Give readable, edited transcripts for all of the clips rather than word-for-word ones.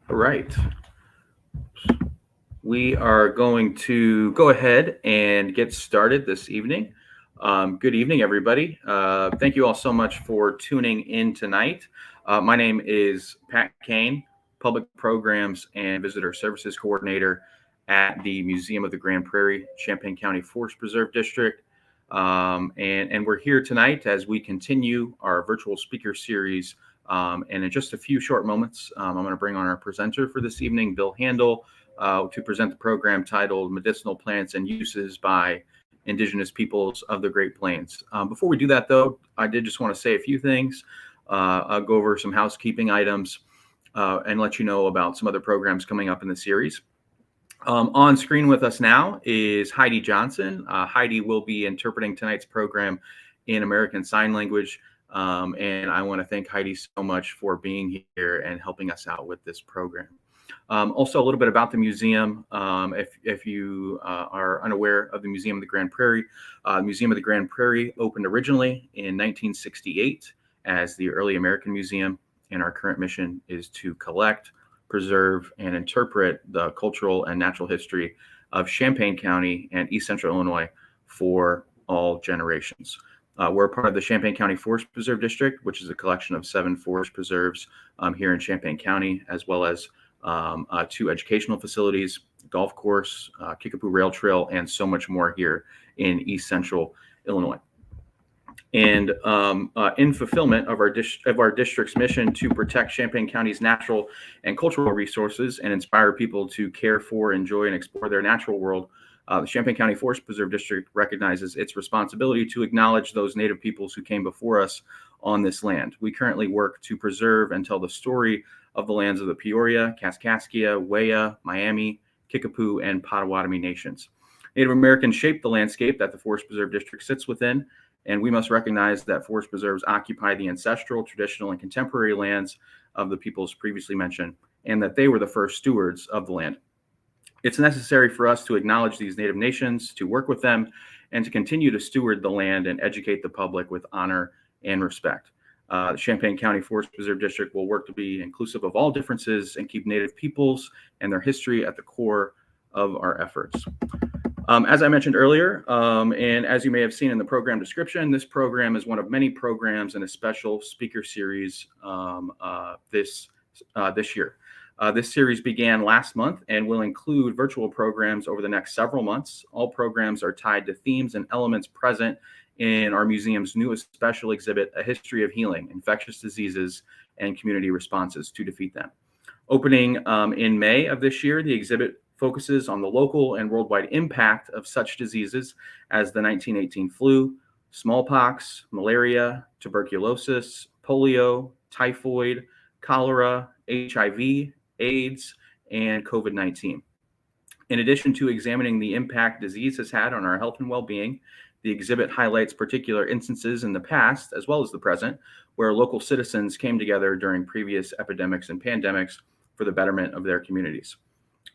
All right. We are going to go ahead and get started this evening. Good evening, everybody. Thank you all so much for tuning in tonight. My name is Pat Kane, Public Programs and Visitor Services Coordinator at the Museum of the Grand Prairie, Champaign County Forest Preserve District. And we're here tonight as we continue our virtual speaker series. And in just a few short moments, I'm going to bring on our presenter for this evening, Bill Handel, to present the program titled Medicinal Plants and Uses by Indigenous Peoples of the Great Plains. Before we do that, though, I did just want to say a few things. I'll go over some housekeeping items and let you know about some other programs coming up in the series. On screen with us now is Heidi Johnson. Heidi will be interpreting tonight's program in American Sign Language. And I want to thank Heidi so much for being here and helping us out with this program. Also, a little bit about the museum. If you are unaware of the Museum of the Grand Prairie, the Museum of the Grand Prairie opened originally in 1968 as the Early American Museum, and our current mission is to collect, preserve, and interpret the cultural and natural history of Champaign County and East Central Illinois for all generations. We're a part of the Champaign County Forest Preserve District, which is a collection of 7 forest preserves here in Champaign County, as well as 2 educational facilities, golf course, Kickapoo Rail Trail, and so much more here in East Central Illinois. And in fulfillment of our district's mission to protect Champaign County's natural and cultural resources and inspire people to care for, enjoy, and explore their natural world, the Champaign County Forest Preserve District recognizes its responsibility to acknowledge those Native peoples who came before us on this land. We currently work to preserve and tell the story of the lands of the Peoria, Kaskaskia, Waya, Miami, Kickapoo, and Potawatomi nations. Native Americans shaped the landscape that the Forest Preserve District sits within, and we must recognize that forest preserves occupy the ancestral, traditional, and contemporary lands of the peoples previously mentioned, and that they were the first stewards of the land. It's necessary for us to acknowledge these Native nations, to work with them, and to continue to steward the land and educate the public with honor and respect. The Champaign County Forest Preserve District will work to be inclusive of all differences and keep Native peoples and their history at the core of our efforts. As I mentioned earlier, and as you may have seen in the program description, this program is one of many programs in a special speaker series this year. This series began last month and will include virtual programs over the next several months. All programs are tied to themes and elements present in our museum's newest special exhibit, A History of Healing, Infectious Diseases and Community Responses to Defeat Them. Opening in May of this year, the exhibit focuses on the local and worldwide impact of such diseases as the 1918 flu, smallpox, malaria, tuberculosis, polio, typhoid, cholera, HIV, AIDS, and COVID-19. In addition to examining the impact disease has had on our health and well-being, the exhibit highlights particular instances in the past, as well as the present, where local citizens came together during previous epidemics and pandemics for the betterment of their communities.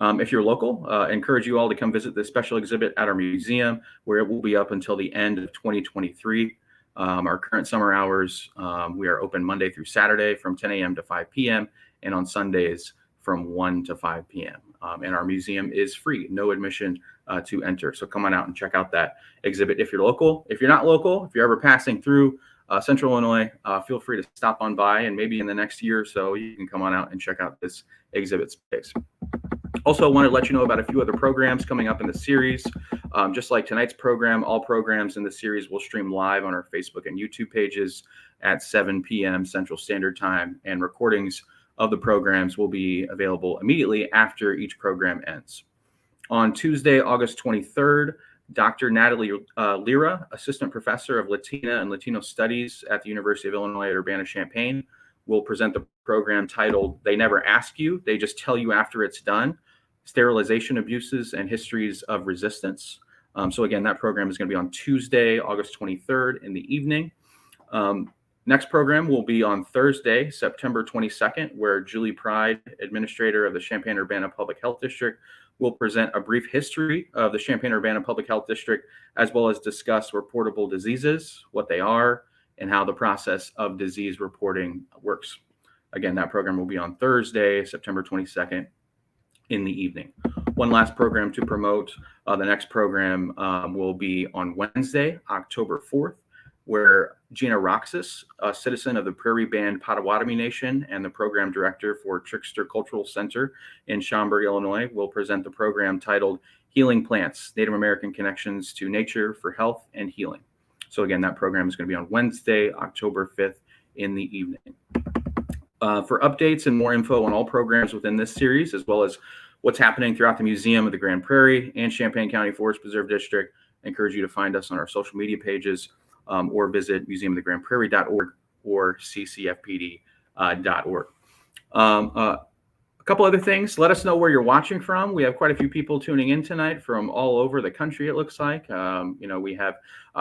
If you're local, I encourage you all to come visit this special exhibit at our museum, where it will be up until the end of 2023. Our current summer hours, we are open Monday through Saturday from 10 a.m. to 5 p.m. and on Sundays from 1 to 5 p.m. And our museum is free, no admission to enter. So come on out and check out that exhibit if you're local. If you're not local, if you're ever passing through Central Illinois, feel free to stop on by, and maybe in the next year or so, you can come on out and check out this exhibit space. Also, I wanted to let you know about a few other programs coming up in the series. Just like tonight's program, all programs in the series will stream live on our Facebook and YouTube pages at 7 p.m. Central Standard Time, and recordings of the programs will be available immediately after each program ends. On Tuesday, August 23rd, Dr. Natalie Lira, Assistant Professor of Latina and Latino Studies at the University of Illinois at Urbana-Champaign, will present the program titled They Never Ask You, They Just Tell You After It's Done, Sterilization Abuses and Histories of Resistance. So again, that program is going to be on Tuesday, August 23rd in the evening. Next program will be on Thursday, September 22nd, where Julie Pride, Administrator of the Champaign-Urbana Public Health District, will present a brief history of the Champaign-Urbana Public Health District, as well as discuss reportable diseases, what they are, and how the process of disease reporting works. Again, that program will be on Thursday, September 22nd in the evening. One last program to promote. The next program will be on Wednesday, October 4th, where Gina Roxas, a citizen of the Prairie Band Potawatomi Nation and the program director for Trickster Cultural Center in Schaumburg, Illinois, will present the program titled Healing Plants, Native American Connections to Nature for Health and Healing. So again, that program is going to be on Wednesday, October 5th in the evening. For updates and more info on all programs within this series, as well as what's happening throughout the Museum of the Grand Prairie and Champaign County Forest Preserve District, I encourage you to find us on our social media pages or visit museumofthegrandprairie.org or ccfpd.org. A couple other things. Let us know where you're watching from. We have quite a few people tuning in tonight from all over the country, it looks like. We have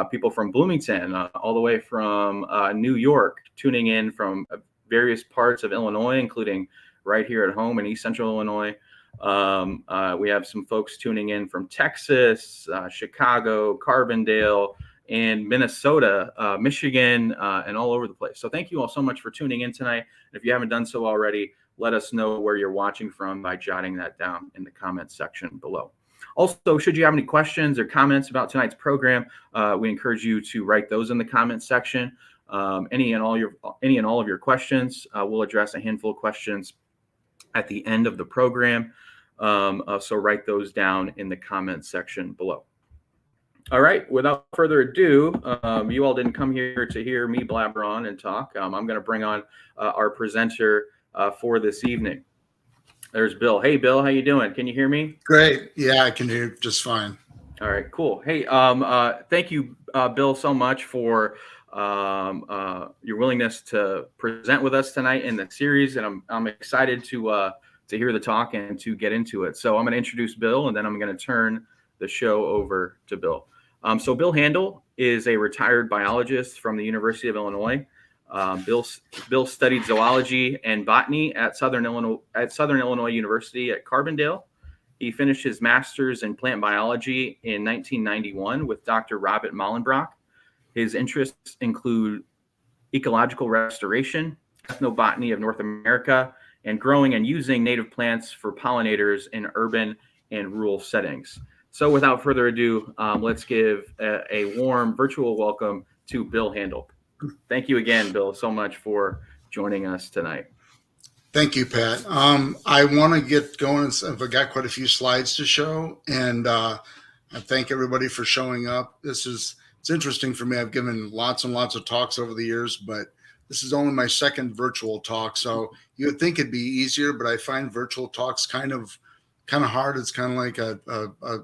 people from Bloomington, all the way from New York, tuning in from various parts of Illinois, including right here at home in East Central Illinois. We have some folks tuning in from Texas, Chicago, Carbondale, and Minnesota, Michigan, and all over the place. So thank you all so much for tuning in tonight. If you haven't done so already, let us know where you're watching from by jotting that down in the comments section below. Also, should you have any questions or comments about tonight's program, we encourage you to write those in the comments section. Any and all of your questions, we'll address a handful of questions at the end of the program. So write those down in the comments section below. All right, without further ado, you all didn't come here to hear me blabber on and talk. I'm going to bring on our presenter for this evening. There's Bill. Hey, Bill, how you doing? Can you hear me? Great. Yeah, I can hear you just fine. All right, cool. Hey, thank you, Bill, so much for your willingness to present with us tonight in the series, and I'm excited to hear the talk and to get into it. So I'm going to introduce Bill, and then I'm going to turn the show over to Bill. So Bill Handel is a retired biologist from the University of Illinois. Bill studied zoology and botany at Southern Illinois University at Carbondale. He finished his master's in plant biology in 1991 with Dr. Robert Mollenbrock. His interests include ecological restoration, ethnobotany of North America, and growing and using native plants for pollinators in urban and rural settings. So without further ado, let's give a warm virtual welcome to Bill Handel. Thank you again, Bill, so much for joining us tonight. Thank you, Pat. I want to get going. I've got quite a few slides to show, and I thank everybody for showing up. It's interesting for me. I've given lots and lots of talks over the years, but this is only my second virtual talk. So you would think it'd be easier, but I find virtual talks kind of hard. It's kind of like a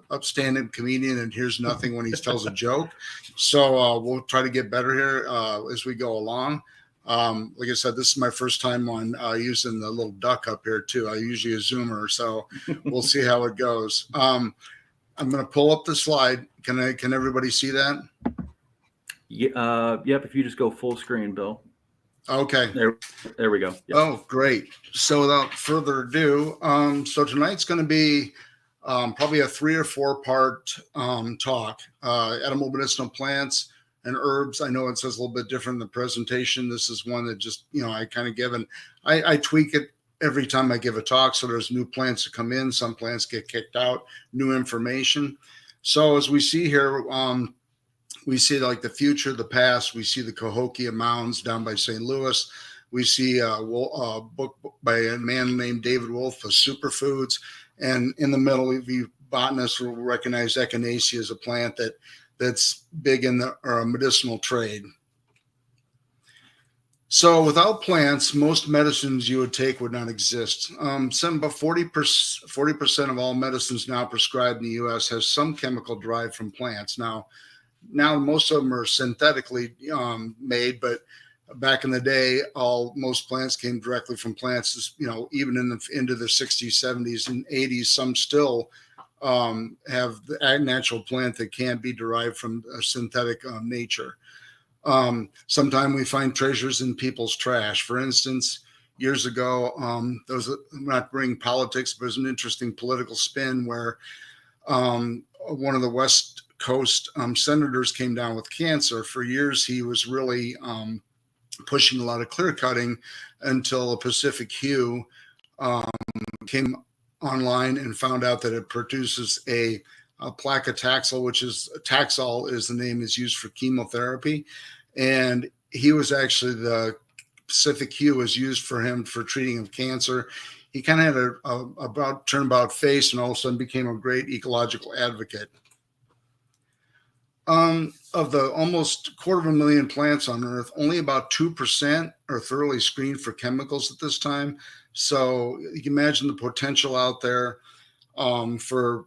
upstanding comedian and hears nothing when he tells a joke. So we'll try to get better here as we go along. Like I said, this is my first time on using the little duck up here too. I usually a Zoomer, so we'll see how it goes. I'm going to pull up the slide. Can everybody see that? Yeah, yep. If you just go full screen, Bill. Okay. There we go. Yep. Oh, great. So without further ado, so tonight's going to be probably a 3 or 4 part talk. Edible medicinal plants and herbs. I know it says a little bit different in the presentation. This is one that just, I kind of give, and I tweak it every time I give a talk. So there's new plants that come in, some plants get kicked out, new information. So as we see here, we see like the future, the past. We see the Cahokia Mounds down by St. Louis. We see a book by a man named David Wolf of Superfoods. And in the middle, the botanists will recognize echinacea as a plant that's big in the medicinal trade. So without plants, most medicines you would take would not exist. About 40% of all medicines now prescribed in the U.S. has some chemical derived from plants. Now most of them are synthetically made, but back in the day, most plants came directly from plants. Even into the 60s, 70s, and 80s, some still have the natural plant that can't be derived from a synthetic nature. Sometimes we find treasures in people's trash. For instance, years ago, I'm not bringing politics, but there's an interesting political spin where one of the West Coast senators came down with cancer. For years, he was really pushing a lot of clear cutting until a Pacific Hue came online and found out that it produces a placotaxel, which is Taxol is the name is used for chemotherapy. And he was actually the Pacific Hue was used for him for treating of cancer. He kind of had a turnabout face and all of a sudden became a great ecological advocate. Of the almost 250,000 plants on Earth, only about 2% are thoroughly screened for chemicals at this time. So you can imagine the potential out there for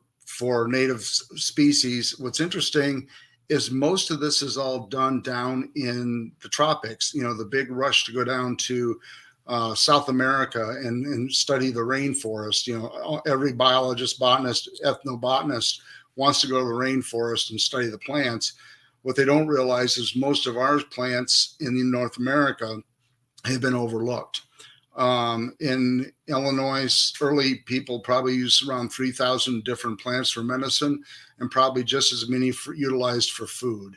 native species. What's interesting is most of this is all done down in the tropics. You know, the big rush to go down to South America and study the rainforest. You know, every biologist, botanist, ethnobotanist wants to go to the rainforest and study the plants. What they don't realize is most of our plants in North America have been overlooked. In Illinois, early people probably used around 3,000 different plants for medicine and probably just as many utilized for food.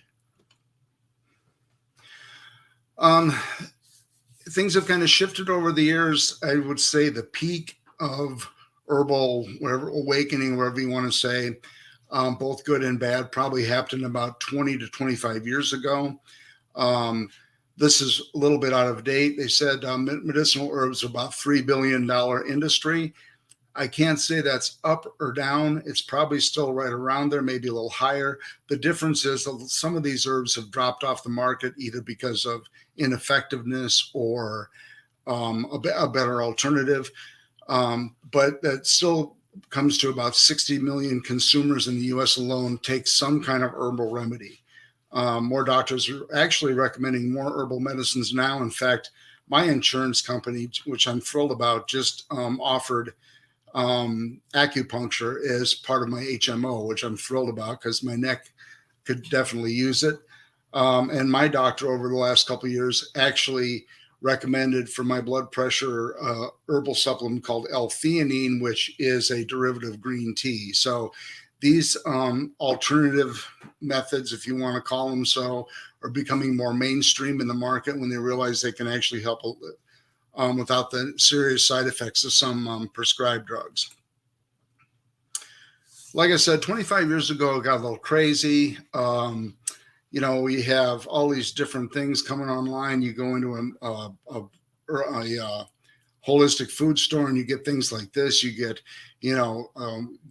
Things have kind of shifted over the years. I would say the peak of herbal, whatever, awakening, whatever you want to say, both good and bad, probably happened about 20 to 25 years ago. This is a little bit out of date. They said medicinal herbs are about $3 billion industry. I can't say that's up or down. It's probably still right around there, maybe a little higher. The difference is some of these herbs have dropped off the market either because of ineffectiveness or a better alternative. But that still comes to about 60 million consumers in the U.S. alone take some kind of herbal remedy. More doctors are actually recommending more herbal medicines now. In fact, my insurance company, which I'm thrilled about, just offered acupuncture as part of my HMO, which I'm thrilled about because my neck could definitely use it. And my doctor over the last couple of years actually recommended for my blood pressure herbal supplement called L-theanine, which is a derivative of green tea. So these alternative methods, if you want to call them so, are becoming more mainstream in the market when they realize they can actually help without the serious side effects of some prescribed drugs. Like I said, 25 years ago, it got a little crazy. You know, we have all these different things coming online. You go into a holistic food store and you get things like this. You get, you know,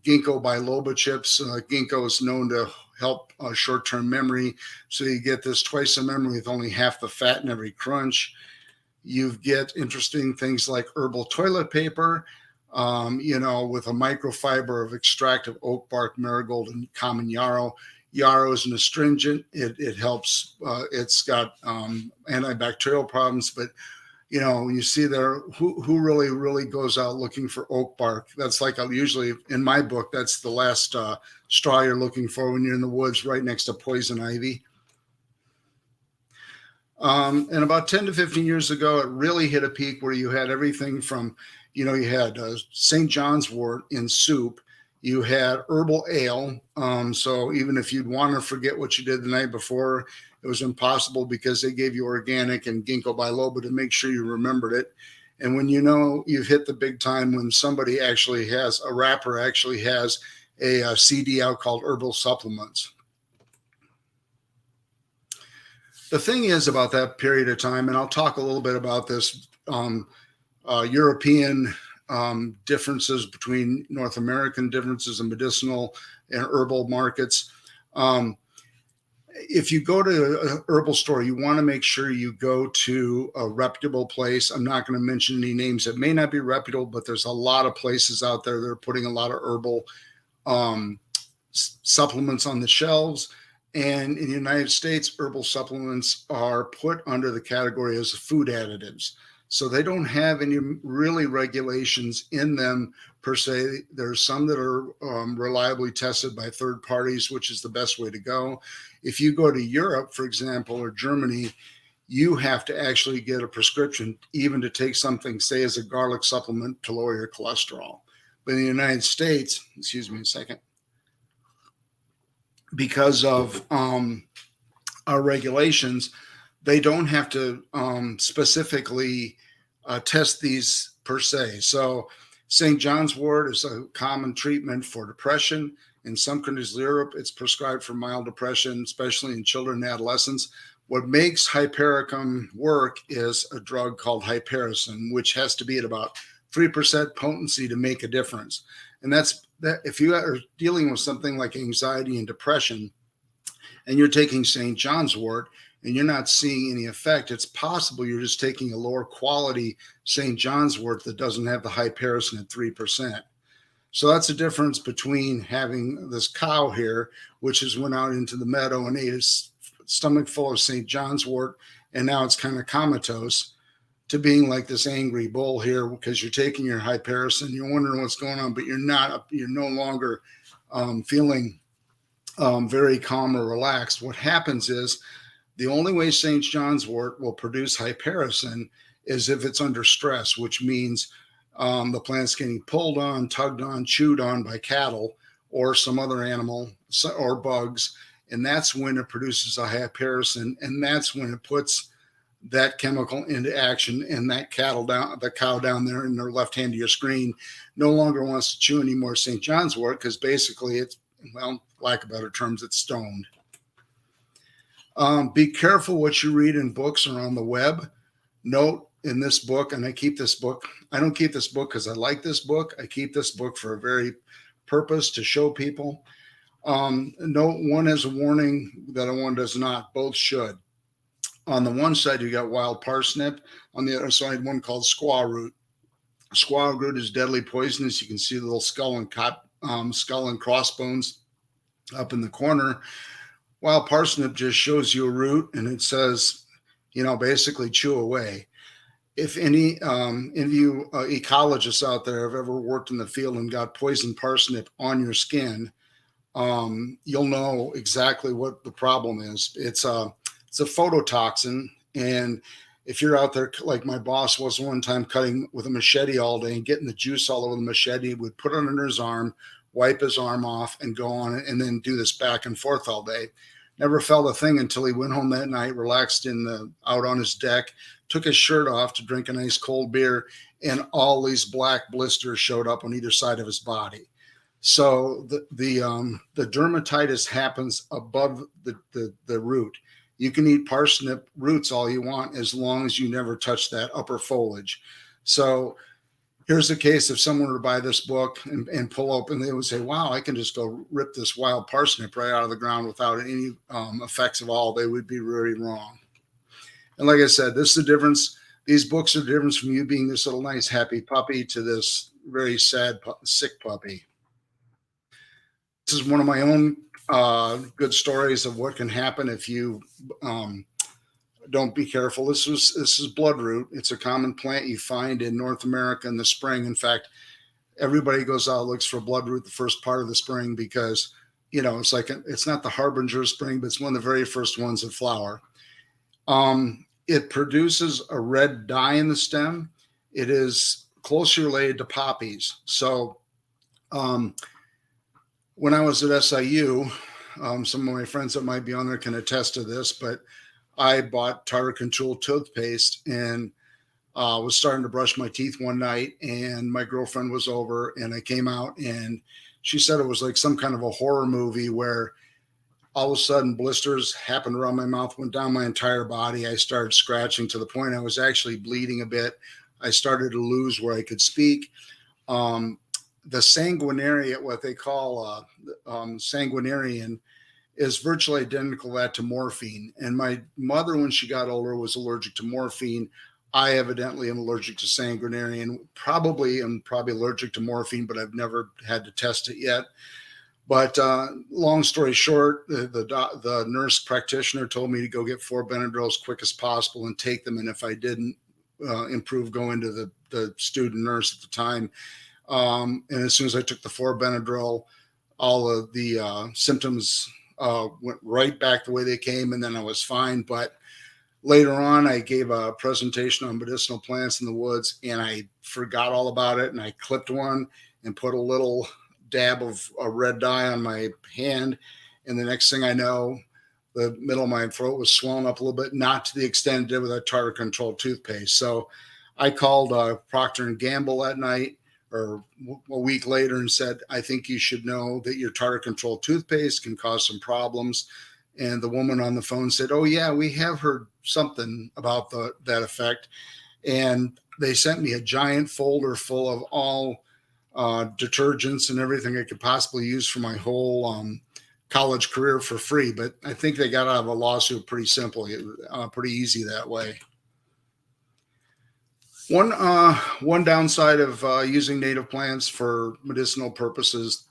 ginkgo biloba chips. Ginkgo is known to help short-term memory. So you get this twice the memory with only half the fat in every crunch. You get interesting things like herbal toilet paper, you know, with a microfiber of extract of oak bark, marigold, and common yarrow. Yarrow is an astringent. It helps. It's got antibacterial problems, but you know, you see there who really goes out looking for oak bark. That's like usually in my book, that's the last straw you're looking for when you're in the woods right next to poison ivy. And about 10 to 15 years ago, it really hit a peak where you had everything from, you know, you had St. John's wort in soup. You had herbal ale. So even if you'd want to forget what you did the night before, it was impossible because they gave you organic and ginkgo biloba to make sure you remembered it. And when you know you've hit the big time, when somebody actually has a rapper actually has a CD out called Herbal Supplements. The thing is about that period of time, and I'll talk a little bit about this European differences between North American differences in medicinal and herbal markets. If you go to a herbal store, you want to make sure you go to a reputable place. I'm not going to mention any names that may not be reputable, but there's a lot of places out there that are putting a lot of herbal supplements on the shelves. And in the United States, herbal supplements are put under the category as food additives. So they don't have any really regulations in them per se. There's some that are reliably tested by third parties, which is the best way to go. If you go to Europe, for example, or Germany, you have to actually get a prescription even to take something, say, as a garlic supplement to lower your cholesterol. But in the United States, excuse me a second, because of our regulations, they don't have to specifically test these per se. So St. John's wort is a common treatment for depression. In some countries of Europe, it's prescribed for mild depression, especially in children and adolescents. What makes hypericum work is a drug called hypericin, which has to be at about 3% potency to make a difference. And that's that. If you are dealing with something like anxiety and depression, and you're taking St. John's wort and you're not seeing any effect, it's possible you're just taking a lower quality St. John's wort that doesn't have the hypericin at 3%. So that's the difference between having this cow here, which has went out into the meadow and ate a stomach full of St. John's wort, and now it's kind of comatose, to being like this angry bull here because you're taking your hypericin, you're wondering what's going on, but you're no longer feeling very calm or relaxed. What happens is the only way St. John's wort will produce hypericin is if it's under stress, which means the plant's getting pulled on, tugged on, chewed on by cattle or some other animal or bugs. And that's when it produces a hypericin. And that's when it puts that chemical into action. And that the cow down there in the left hand of your screen no longer wants to chew any more St. John's wort because basically it's, well, lack of better terms, it's stoned. Be careful what you read in books or on the web. Note in this book, and I don't keep this book because I like this book. I keep this book for a very purpose to show people. Note one has a warning that one does not. Both should. On the one side, you got wild parsnip. On the other side, one called squaw root. Squaw root is deadly poisonous. You can see the little skull and crossbones up in the corner. Wild parsnip just shows you a root, and it says, basically chew away. If any of you ecologists out there have ever worked in the field and got poison parsnip on your skin, you'll know exactly what the problem is. It's a phototoxin, and if you're out there like my boss was one time, cutting with a machete all day and getting the juice all over the machete, he would put it under his arm, wipe his arm off, and go on it, and then do this back and forth all day. Never felt a thing until he went home that night, relaxed out on his deck, took his shirt off to drink a nice cold beer, and all these black blisters showed up on either side of his body. So the dermatitis happens above the root. You can eat parsnip roots all you want as long as you never touch that upper foliage. So here's the case if someone were to buy this book and pull open, they would say, wow, I can just go rip this wild parsnip right out of the ground without any effects of all. They would be really wrong. And like I said, this is the difference. These books are the difference from you being this little nice happy puppy to this very sad sick puppy. This is one of my own good stories of what can happen if you don't be careful. This is bloodroot. It's a common plant you find in North America in the spring. In fact, everybody goes out and looks for bloodroot the first part of the spring because, it's not the harbinger of spring, but it's one of the very first ones that flower. It produces a red dye in the stem. It is closely related to poppies. So when I was at SIU, some of my friends that might be on there can attest to this, but I bought tartar control toothpaste and was starting to brush my teeth one night, and my girlfriend was over, and I came out, and she said it was like some kind of a horror movie where all of a sudden blisters happened around my mouth, went down my entire body. I started scratching to the point I was actually bleeding a bit. I started to lose where I could speak. The sanguinarian, what they call sanguinarian, is virtually identical to morphine. And my mother, when she got older, was allergic to morphine. I evidently am allergic to sanguinarian. Probably allergic to morphine, but I've never had to test it yet. But long story short, the nurse practitioner told me to go get 4 Benadryl as quick as possible and take them. And if I didn't improve, go into the student nurse at the time. And as soon as I took the 4 Benadryl, all of the symptoms went right back the way they came, and then I was fine. But later on, I gave a presentation on medicinal plants in the woods, and I forgot all about it. And I clipped one and put a little dab of a red dye on my hand. And the next thing I know, the middle of my throat was swelling up a little bit, not to the extent it did with a tartar control toothpaste. So I called Procter and Gamble that night or a week later and said, I think you should know that your tartar control toothpaste can cause some problems. And the woman on the phone said, oh yeah, we have heard something about that effect. And they sent me a giant folder full of all detergents and everything I could possibly use for my whole college career for free. But I think they got out of a lawsuit pretty simply, pretty easy that way. One downside of using native plants for medicinal purposes,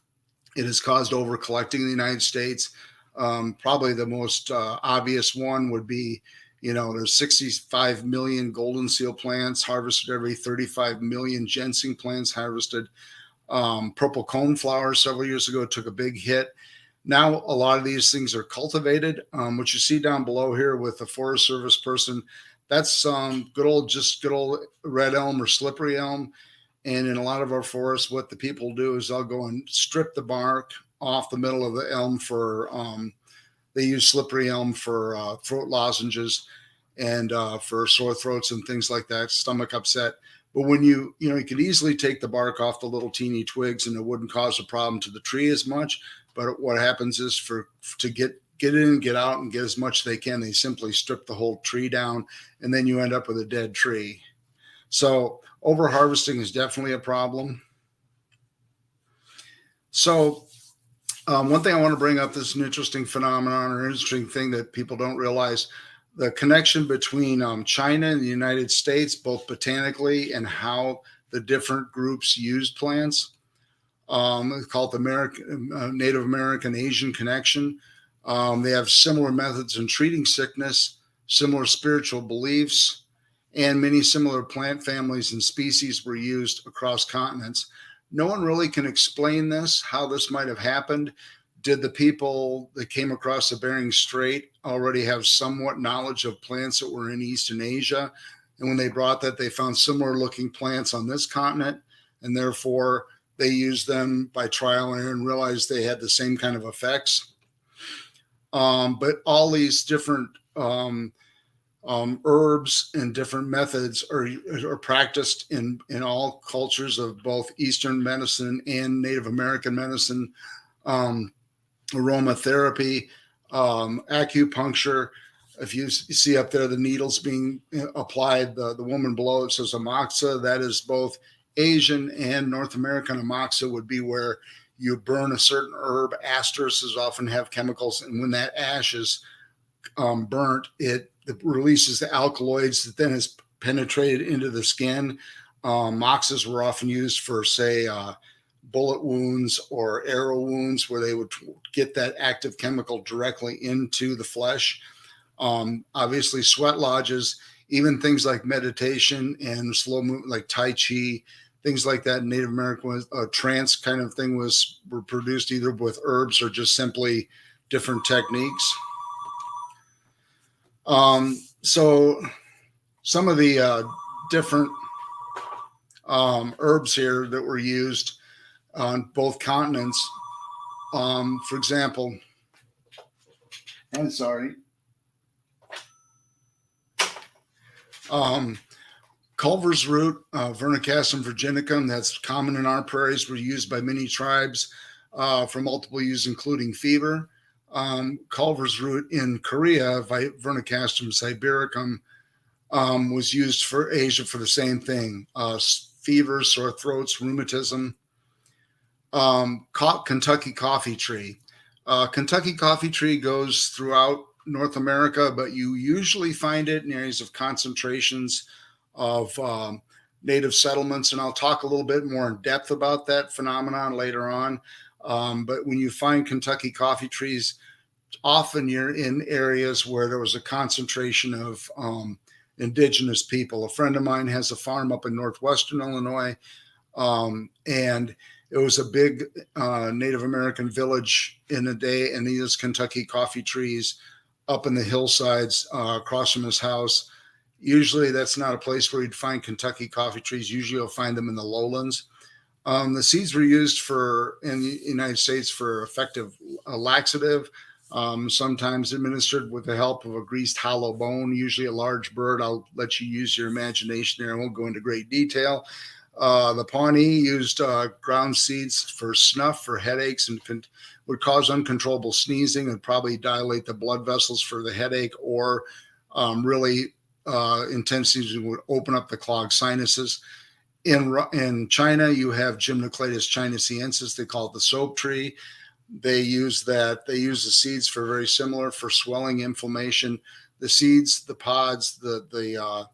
it has caused overcollecting in the United States. Probably the most obvious one would be, there's 65 million golden seal plants harvested every 35 million ginseng plants harvested. Purple coneflower several years ago took a big hit. Now a lot of these things are cultivated. What you see down below here with the Forest Service person, that's good old red elm or slippery elm. And in a lot of our forests, what the people do is they'll go and strip the bark off the middle of the elm for, they use slippery elm for throat lozenges and for sore throats and things like that, stomach upset. But when you could easily take the bark off the little teeny twigs and it wouldn't cause a problem to the tree as much. But what happens is to get in, get out, and get as much as they can, they simply strip the whole tree down, and then you end up with a dead tree. So over harvesting is definitely a problem. So one thing I want to bring up, this is an interesting phenomenon or interesting thing that people don't realize, the connection between China and the United States, both botanically and how the different groups used plants. It's called the Native American Asian connection. They have similar methods in treating sickness, similar spiritual beliefs, and many similar plant families and species were used across continents. No one really can explain this, how this might have happened. Did the people that came across the Bering Strait already have somewhat knowledge of plants that were in Eastern Asia? And when they brought that, they found similar looking plants on this continent, and therefore they used them by trial and error and realized they had the same kind of effects. But all these different herbs and different methods are practiced in all cultures of both Eastern medicine and Native American medicine. Aromatherapy, acupuncture. If you see up there the needles being applied, the woman below it says amoxa. That is both Asian and North American. Amoxa would be where you burn a certain herb. Asters often have chemicals, and when that ash is burnt, it releases the alkaloids that then is penetrated into the skin. Moxas were often used for, say, bullet wounds or arrow wounds, where they would get that active chemical directly into the flesh. Obviously, sweat lodges, even things like meditation and slow movement, like Tai Chi, things like that. Native American trance kind of thing were produced either with herbs or just simply different techniques. So some of the different herbs here that were used on both continents. For example, I'm sorry. Culver's root, Vernicastum virginicum, that's common in our prairies, were used by many tribes for multiple uses, including fever. Culver's root in Korea, Vernicastum sibericum, was used for Asia for the same thing, fever, sore throats, rheumatism. Kentucky coffee tree. Kentucky coffee tree goes throughout North America, but you usually find it in areas of concentrations of native settlements. And I'll talk a little bit more in depth about that phenomenon later on. But when you find Kentucky coffee trees, often you're in areas where there was a concentration of indigenous people. A friend of mine has a farm up in northwestern Illinois, and it was a big Native American village in the day, and he has Kentucky coffee trees up in the hillsides across from his house. Usually that's not a place where you'd find Kentucky coffee trees. Usually you'll find them in the lowlands. The seeds were used in the United States for effective laxative, sometimes administered with the help of a greased hollow bone, usually a large bird. I'll let you use your imagination there. I won't go into great detail. The Pawnee used ground seeds for snuff, for headaches, and would cause uncontrollable sneezing and probably dilate the blood vessels for the headache, or really intense sneezing would open up the clogged sinuses. In China, you have Gymnocladus chinesiensis. They call it the soap tree. They use that. They use the seeds for very similar for swelling, inflammation. The seeds, the pods, the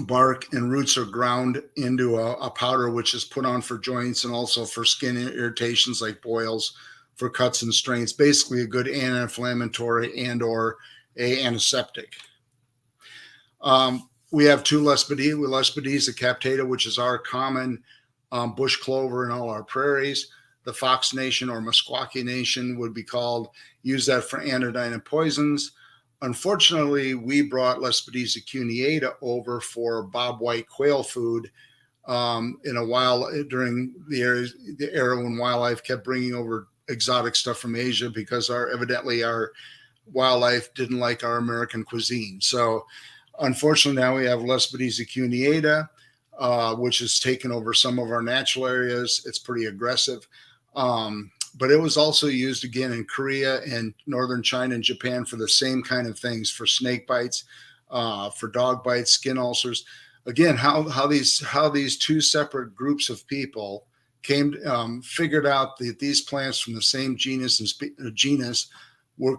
bark and roots are ground into a powder, which is put on for joints and also for skin irritations like boils, for cuts and strains. Basically, a good anti-inflammatory and or a antiseptic. We have two Lespedeza. Lespedeza captata, which is our common bush clover in all our prairies. The Fox Nation or Meskwaki Nation would be called, use that for anodyne and poisons. Unfortunately, we brought Lespedeza cuneata over for bobwhite quail food in a while during the era when wildlife kept bringing over exotic stuff from Asia, because evidently our wildlife didn't like our American cuisine. So unfortunately, now we have Lespedeza cuneata, which has taken over some of our natural areas. It's pretty aggressive. But it was also used again in Korea and northern China and Japan for the same kind of things, for snake bites, for dog bites, skin ulcers. Again, how these two separate groups of people figured out that these plants from the same genus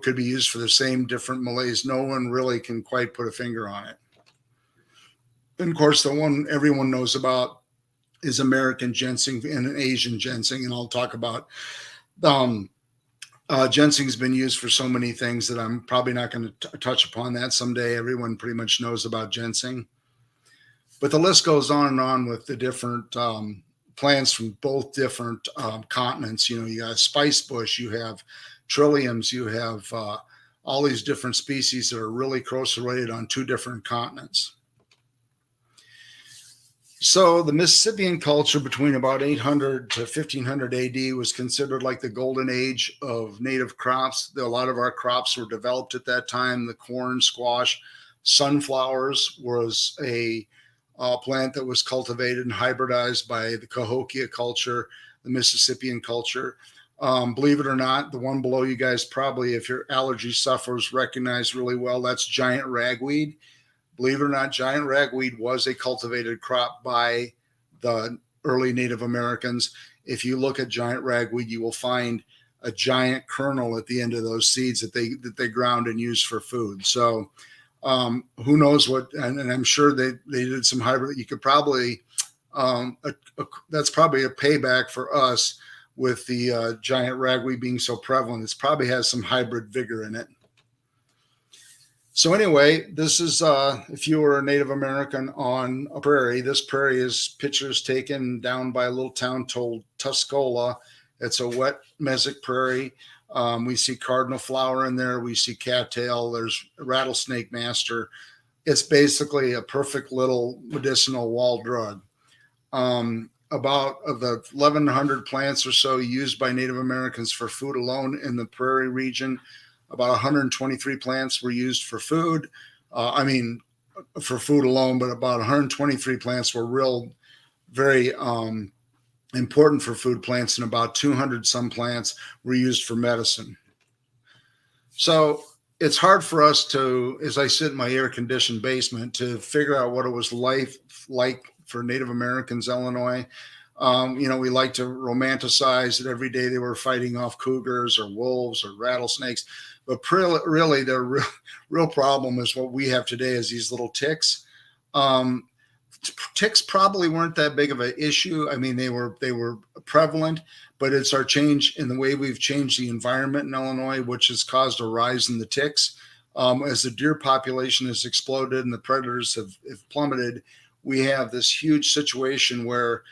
could be used for the same different malaise. No one really can quite put a finger on it. And of course, the one everyone knows about is American ginseng and Asian ginseng, and I'll talk about. Ginseng's been used for so many things that I'm probably not going to touch upon that. Someday everyone pretty much knows about ginseng. But the list goes on and on with the different plants from both different continents. You got spice bush, you have trilliums, you have all these different species that are really closely related on two different continents. So the Mississippian culture between about 800 to 1500 AD was considered like the golden age of native crops. A lot of our crops were developed at that time. The corn, squash, sunflowers was a plant that was cultivated and hybridized by the Cahokia culture, the Mississippian culture. Believe it or not, the one below you guys probably, if your allergy sufferers, recognize really well, that's giant ragweed. Believe it or not, giant ragweed was a cultivated crop by the early Native Americans. If you look at giant ragweed, you will find a giant kernel at the end of those seeds that they ground and used for food. So who knows what, and I'm sure they did some hybrid. You could probably, that's probably a payback for us with the giant ragweed being so prevalent. It probably has some hybrid vigor in it. So anyway, this is, if you were a Native American on a prairie, this prairie is pictures taken down by a little town called Tuscola. It's a wet mesic prairie. We see cardinal flower in there. We see cattail. There's rattlesnake master. It's basically a perfect little medicinal wall drug. About of the 1,100 plants or so used by Native Americans for food alone in the prairie region, about 123 plants were used for food. For food alone, but about 123 plants were very important for food plants, and about 200 some plants were used for medicine. So it's hard for us to, as I sit in my air-conditioned basement, to figure out what it was like for Native Americans, Illinois. We like to romanticize that every day they were fighting off cougars or wolves or rattlesnakes. But really, the real problem is what we have today is these little ticks. Ticks probably weren't that big of an issue. I mean, they were prevalent, but it's our change in the way we've changed the environment in Illinois, which has caused a rise in the ticks. As the deer population has exploded and the predators have plummeted, we have this huge situation where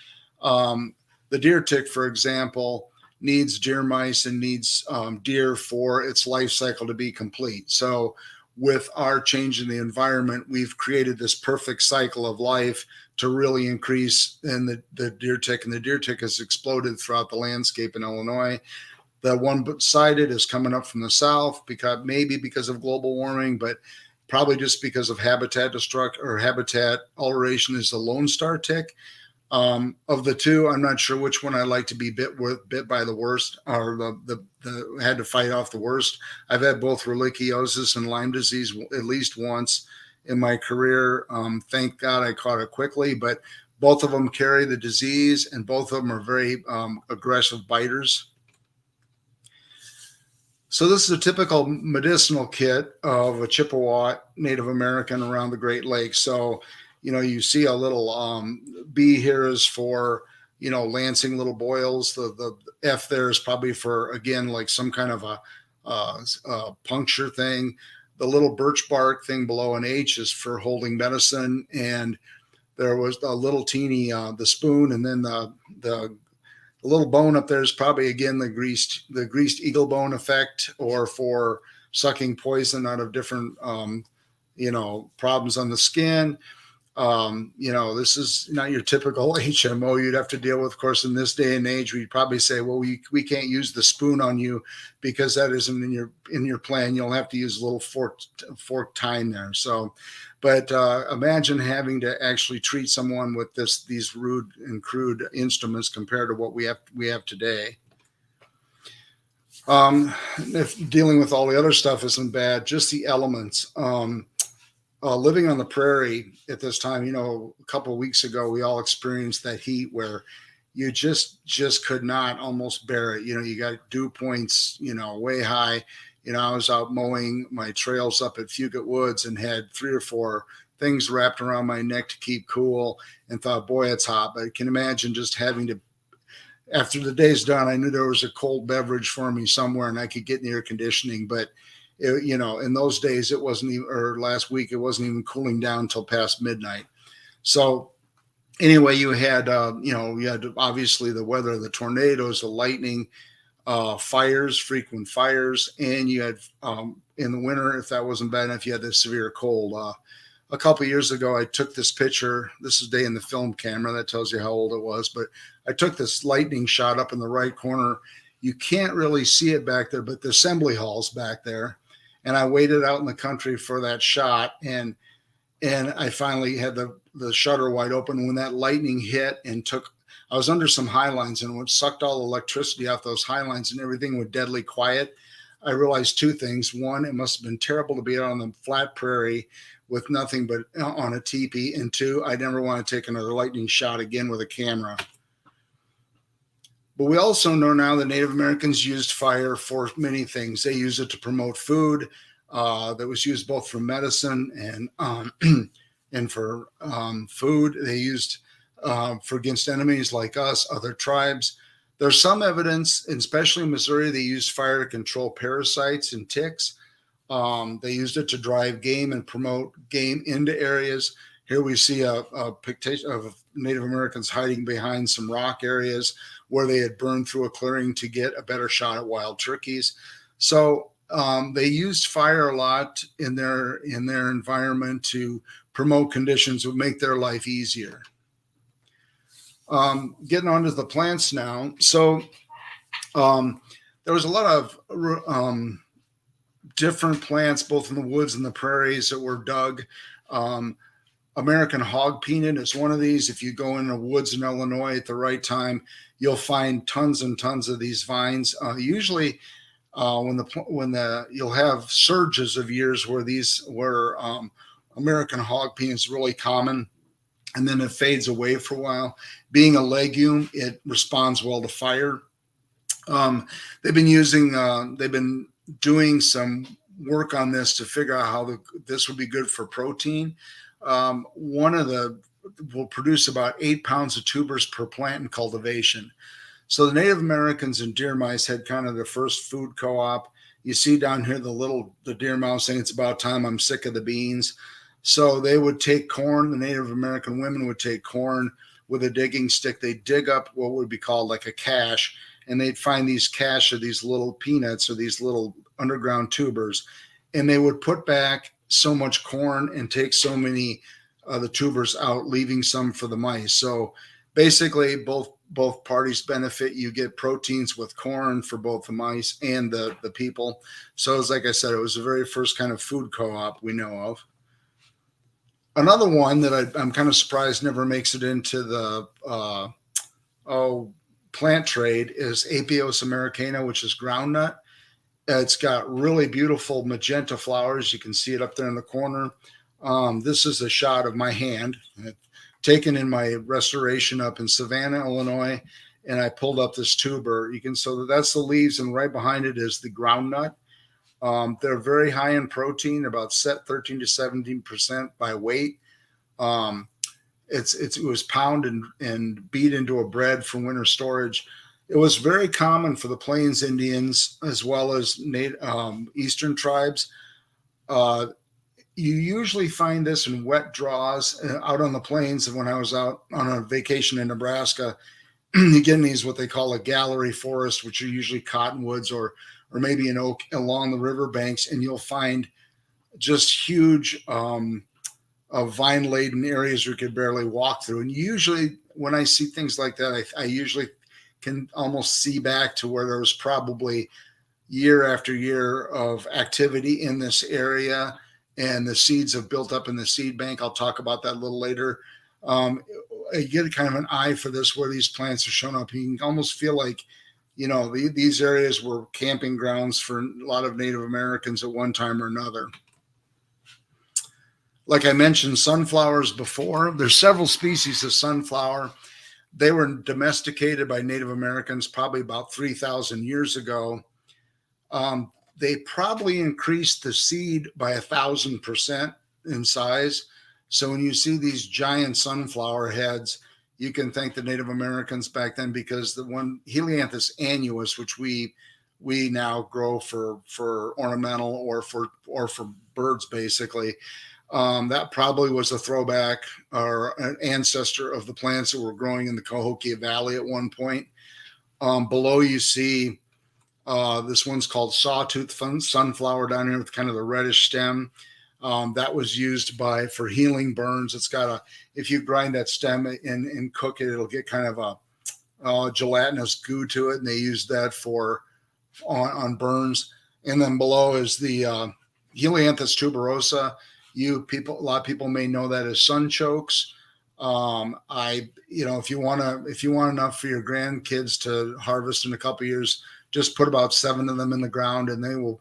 the deer tick, for example, needs deer mice and needs deer for its life cycle to be complete. So with our change in the environment, we've created this perfect cycle of life to really increase in the deer tick, and the deer tick has exploded throughout the landscape in Illinois. The one beside it is coming up from the south, because of global warming, but probably just because of habitat destruction or habitat alteration, is the Lone Star tick. Of the two, I'm not sure which one I like to be bit by the worst, or the had to fight off the worst. I've had both ehrlichiosis and Lyme disease at least once in my career. Thank God I caught it quickly, but both of them carry the disease, and both of them are very aggressive biters. So this is a typical medicinal kit of a Chippewa Native American around the Great Lakes. So, you see a little B here is for, lancing little boils. The F there is probably for, again, like some kind of a puncture thing. The little birch bark thing below an H is for holding medicine. And there was a little teeny, the spoon, and then the little bone up there is probably, again, the greased eagle bone effect, or for sucking poison out of different, problems on the skin. This is not your typical HMO you'd have to deal with. Of course, in this day and age, we'd probably say, well, we can't use the spoon on you because that isn't in your plan. You'll have to use a little fork tine there. So, but imagine having to actually treat someone with these rude and crude instruments compared to what we have today. If dealing with all the other stuff isn't bad, just the elements. Living on the prairie at this time, a couple of weeks ago, we all experienced that heat where you just could not almost bear it. You got dew points, way high. I was out mowing my trails up at Fugate Woods and had 3 or 4 things wrapped around my neck to keep cool, and thought, boy, it's hot. But I can imagine just having to, after the day's done, I knew there was a cold beverage for me somewhere and I could get in the air conditioning. But in those days, it wasn't even, or last week, it wasn't even cooling down until past midnight. So anyway, you had obviously the weather, the tornadoes, the lightning, frequent fires, and you had in the winter, if that wasn't bad enough, you had the severe cold. A couple of years ago, I took this picture. This is day in the film camera. That tells you how old it was. But I took this lightning shot up in the right corner. You can't really see it back there, but the assembly hall's back there. And I waited out in the country for that shot, and I finally had the shutter wide open when that lightning hit and I was under some high lines, and it sucked all the electricity off those high lines, and everything went deadly quiet. I realized 2 things. One, it must have been terrible to be out on the flat prairie with nothing but on a teepee. And 2, I never want to take another lightning shot again with a camera. But we also know now that Native Americans used fire for many things. They used it to promote food that was used both for medicine and for food. They used for against enemies like us, other tribes. There's some evidence, especially in Missouri, they used fire to control parasites and ticks. They used it to drive game and promote game into areas. Here we see a picture of Native Americans hiding behind some rock areas where they had burned through a clearing to get a better shot at wild turkeys. So they used fire a lot in their environment to promote conditions that would make their life easier. Getting onto the plants now. So there was a lot of different plants, both in the woods and the prairies, that were dug. American hog peanut is one of these. If you go in the woods in Illinois at the right time, you'll find tons and tons of these vines. Usually, you'll have surges of years where American hog peanut is really common, and then it fades away for a while. Being a legume, it responds well to fire. They've been doing some work on this to figure out how this would be good for protein. Will produce about 8 pounds of tubers per plant in cultivation. So the Native Americans and deer mice had kind of the first food co-op. You see down here the deer mouse saying, "It's about time, I'm sick of the beans." So they would take corn. The Native American women would take corn with a digging stick. They dig up what would be called like a cache, and they'd find these cache of these little peanuts or these little underground tubers, and they would put back so much corn and take so many the tubers out, leaving some for the mice. So basically, both both parties benefit. You get proteins with corn for both the mice and the people. So it's like I said, it was the very first kind of food co-op we know of. Another one that I'm kind of surprised never makes it into the plant trade is Apios americana, which is groundnut. It's got really beautiful magenta flowers. You can see it up there in the corner. This is a shot of my hand taken in my restoration up in Savannah, Illinois. And I pulled up this tuber. So that's the leaves, and right behind it is the groundnut. They're very high in protein, about 13 to 17% by weight. It was pounded and beat into a bread for winter storage. It was very common for the Plains Indians as well as Eastern tribes. You usually find this in wet draws out on the plains. And when I was out on a vacation in Nebraska, you get in these what they call a gallery forest, which are usually cottonwoods or maybe an oak along the riverbanks, and you'll find just huge vine-laden areas you could barely walk through. And usually when I see things like that, I usually can almost see back to where there was probably year after year of activity in this area, and the seeds have built up in the seed bank. I'll talk about that a little later. You get kind of an eye for this, where these plants are shown up. You can almost feel like, these areas were camping grounds for a lot of Native Americans at one time or another. Like I mentioned, sunflowers before. There's several species of sunflower. They were domesticated by Native Americans probably about 3,000 years ago. They probably increased the seed by 1,000% in size. So when you see these giant sunflower heads, you can thank the Native Americans back then, because the one Helianthus annuus, which we now grow for ornamental or for birds, basically, that probably was a throwback or an ancestor of the plants that were growing in the Cahokia Valley at one point. Below you see this one's called sawtooth sunflower down here with kind of the reddish stem. That was used for healing burns. It's got if you grind that stem and cook it, it'll get kind of a gelatinous goo to it. And they use that on burns. And then below is the Helianthus tuberosa. A lot of people may know that as sunchokes. If you want enough for your grandkids to harvest in a couple of years, just put about 7 of them in the ground, and they will.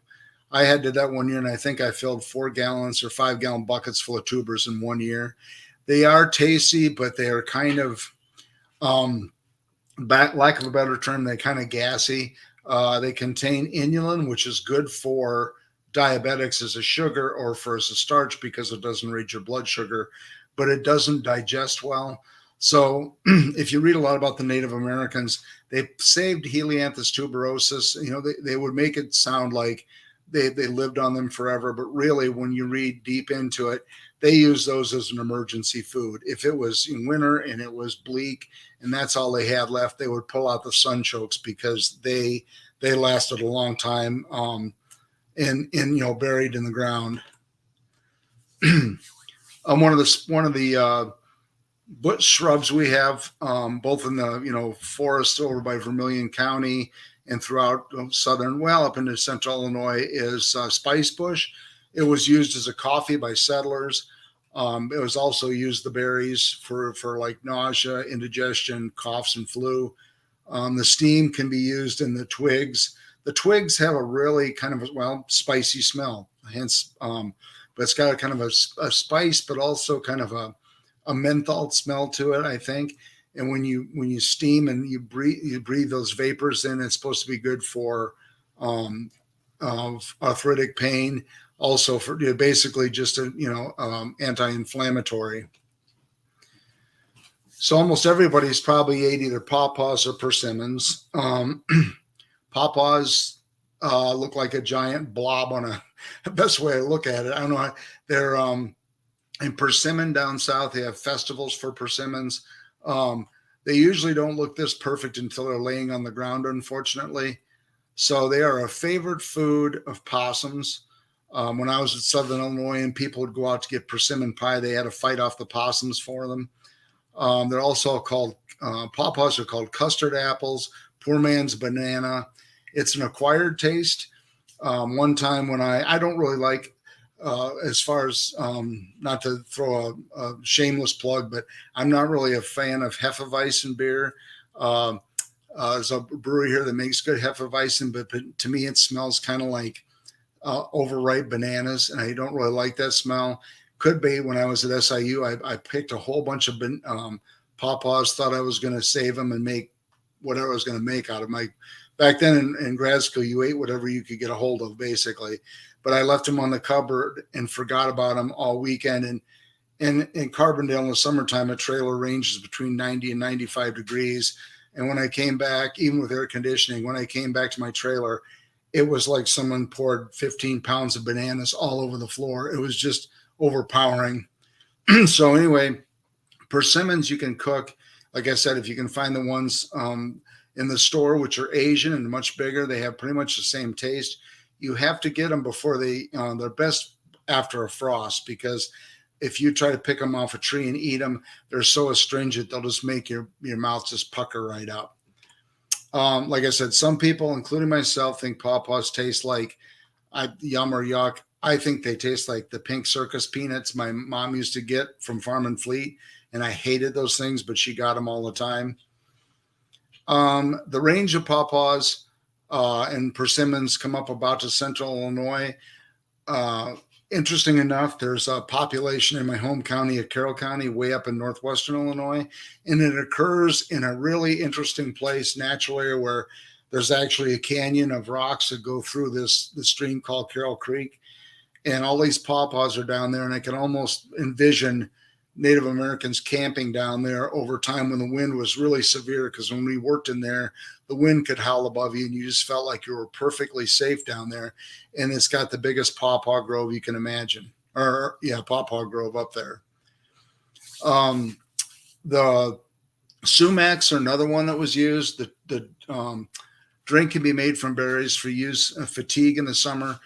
I did that one year, and I think I filled 4 gallons or 5 gallon buckets full of tubers in 1 year. They are tasty, but they are kind of, lack of a better term, they kind of gassy. They contain inulin, which is good for diabetics as a sugar or as a starch, because it doesn't raise your blood sugar, but it doesn't digest well. So if you read a lot about the Native Americans, they saved Helianthus tuberosus. They would make it sound like they lived on them forever, but really, when you read deep into it, they use those as an emergency food. If it was in winter and it was bleak and that's all they had left, they would pull out the sunchokes, because they lasted a long time buried in the ground. One of the bush shrubs we have, both in the forests over by Vermilion County and throughout up into central Illinois, is spice bush. It was used as a coffee by settlers. It was also used, the berries, for like nausea, indigestion, coughs, and flu. The steam can be used in the twigs. The twigs have a really kind of spicy smell, hence, but it's got a kind of a spice, but also kind of a menthol smell to it, I think. And when you steam and you breathe those vapors in, it's supposed to be good for arthritic pain, also for basically just anti-inflammatory. So almost everybody's probably ate either pawpaws or persimmons. Pawpaws look like a giant blob on the best way to look at it. I don't know. They're in persimmon down south. They have festivals for persimmons. They usually don't look this perfect until they're laying on the ground, unfortunately. So they are a favorite food of possums. When I was in Southern Illinois and people would go out to get persimmon pie, they had to fight off the possums for them. They're also called pawpaws are called custard apples, poor man's banana. It's an acquired taste. One time when I don't really like, as far as not to throw a shameless plug, but I'm not really a fan of Hefeweizen beer. Uh, there's a brewery here that makes good Hefeweizen, but to me it smells kind of like overripe bananas, and I don't really like that smell. Could be when I was at SIU, I picked a whole bunch of pawpaws, thought I was going to save them and make whatever I was going to make out of my. Back then in grad school, you ate whatever you could get a hold of, basically. But I left them on the cupboard and forgot about them all weekend. And in Carbondale in the summertime, a trailer ranges between 90 and 95 degrees. And when I came back, even with air conditioning, when I came back to my trailer, it was like someone poured 15 pounds of bananas all over the floor. It was just overpowering. So anyway, persimmons you can cook. Like I said, if you can find the ones in the store, which are Asian and much bigger, they have pretty much the same taste. You have to get them before they're best after a frost, because if you try to pick them off a tree and eat them, they're so astringent, they'll just make your mouth just pucker right up. Like I said, some people, including myself, think pawpaws taste like yum or yuck. I think they taste like the pink circus peanuts my mom used to get from Farm and Fleet, and I hated those things, but she got them all the time. The range of pawpaws and persimmons come up about to central Illinois. Interesting enough, there's a population in my home county of Carroll County, way up in northwestern Illinois, and it occurs in a really interesting place, natural area, where there's actually a canyon of rocks that go through the stream called Carroll Creek, and all these pawpaws are down there, and I can almost envision Native Americans camping down there over time when the wind was really severe, because when we worked in there, the wind could howl above you and you just felt like you were perfectly safe down there. And it's got the biggest pawpaw grove you can imagine, pawpaw grove up there. The sumacs are another one that was used. The drink can be made from berries for use fatigue in the summer.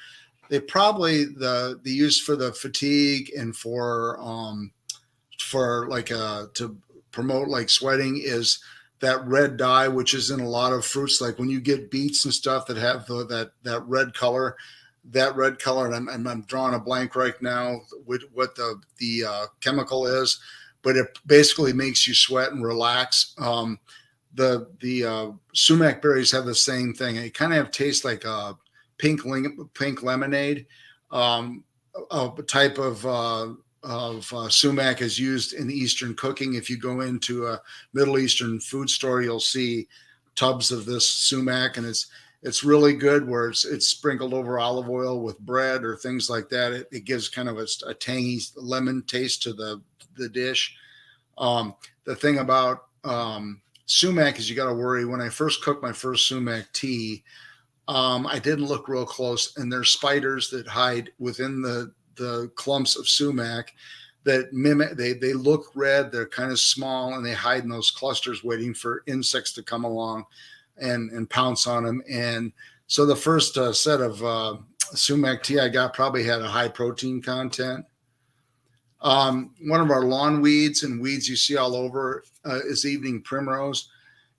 They probably the use for the fatigue and for like to promote like sweating is that red dye, which is in a lot of fruits. Like when you get beets and stuff that have that red color, and I'm drawing a blank right now with what the chemical is, but it basically makes you sweat and relax. The sumac berries have the same thing. It kind of tastes like a pink lemonade. A type of sumac is used in Eastern cooking. If you go into a Middle Eastern food store, you'll see tubs of this sumac, and it's really good where it's sprinkled over olive oil with bread or things like that. It gives kind of a tangy lemon taste to the dish. The thing about sumac is you got to worry. When I first cooked my first sumac tea, I didn't look real close, and there's spiders that hide within the clumps of sumac that mimic. They look red. They're kind of small, and they hide in those clusters, waiting for insects to come along and pounce on them. And so the first set of sumac tea I got probably had a high protein content. One of our lawn weeds and weeds you see all over is evening primrose.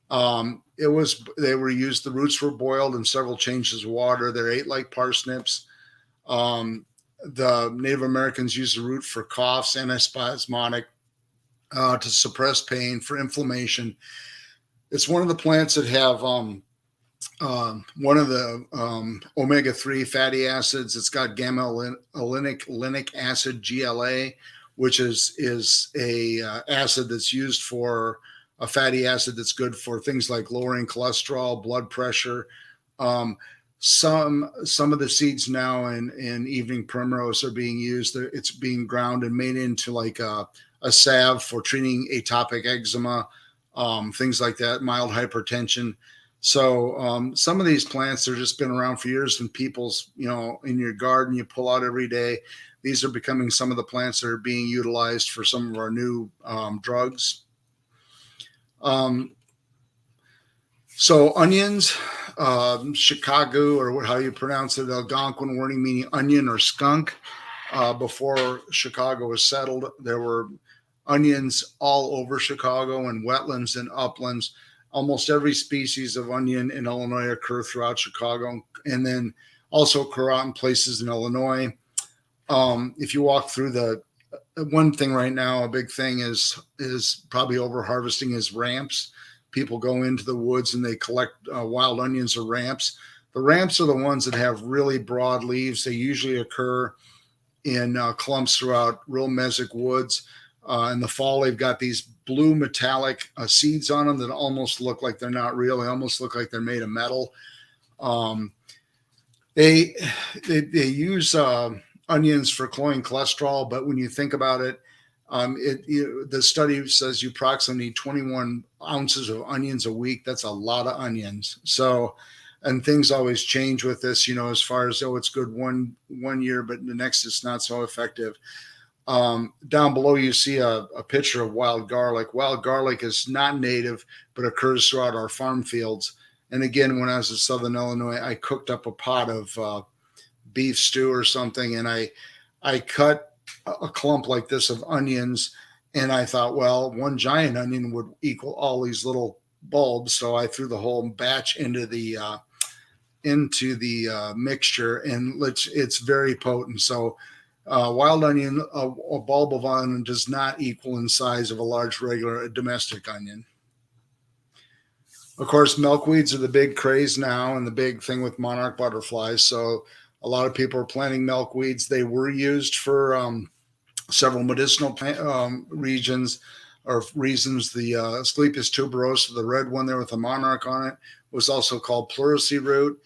They were used. The roots were boiled in several changes of water. They're ate like parsnips. The Native Americans used the root for coughs, antispasmodic, to suppress pain, for inflammation. It's one of the plants that have one of the omega-3 fatty acids. It's got gamma-linic acid, GLA, which is a acid that's used for a fatty acid that's good for things like lowering cholesterol, blood pressure. Some of the seeds now in evening primrose are being used. It's being ground and made into like a salve for treating atopic eczema, things like that, mild hypertension. So some of these plants are just been around for years, and people's, in your garden you pull out every day. These are becoming some of the plants that are being utilized for some of our new drugs. So onions, Chicago, or how you pronounce it, Algonquin warning, meaning onion or skunk. Before Chicago was settled, there were onions all over Chicago and wetlands and uplands. Almost every species of onion in Illinois occur throughout Chicago, and then also occur out in places in Illinois. If you walk through the one thing right now, a big thing is probably over harvesting is ramps. People go into the woods and they collect wild onions or ramps. The ramps are the ones that have really broad leaves. They usually occur in clumps throughout real mesic woods. In the fall, they've got these blue metallic seeds on them that almost look like they're not real. They almost look like they're made of metal. Um, they use onions for cloying cholesterol, but when you think about it, the study says you approximately need 21 ounces of onions a week. That's a lot of onions. So, and things always change with this, as far as, it's good one year, but the next it's not so effective. Down below, you see a picture of wild garlic. Wild garlic is not native, but occurs throughout our farm fields. And again, when I was in Southern Illinois, I cooked up a pot of beef stew or something, and I cut a clump like this of onions, and I thought, well, one giant onion would equal all these little bulbs. So I threw the whole batch into the mixture, and it's very potent. So wild onion, a bulb of onion does not equal in size of a large regular domestic onion. Of course, milkweeds are the big craze now and the big thing with monarch butterflies. So a lot of people are planting milkweeds. They were used for several medicinal regions or reasons. The Asclepias tuberosa, the red one there with the monarch on it, was also called pleurisy root.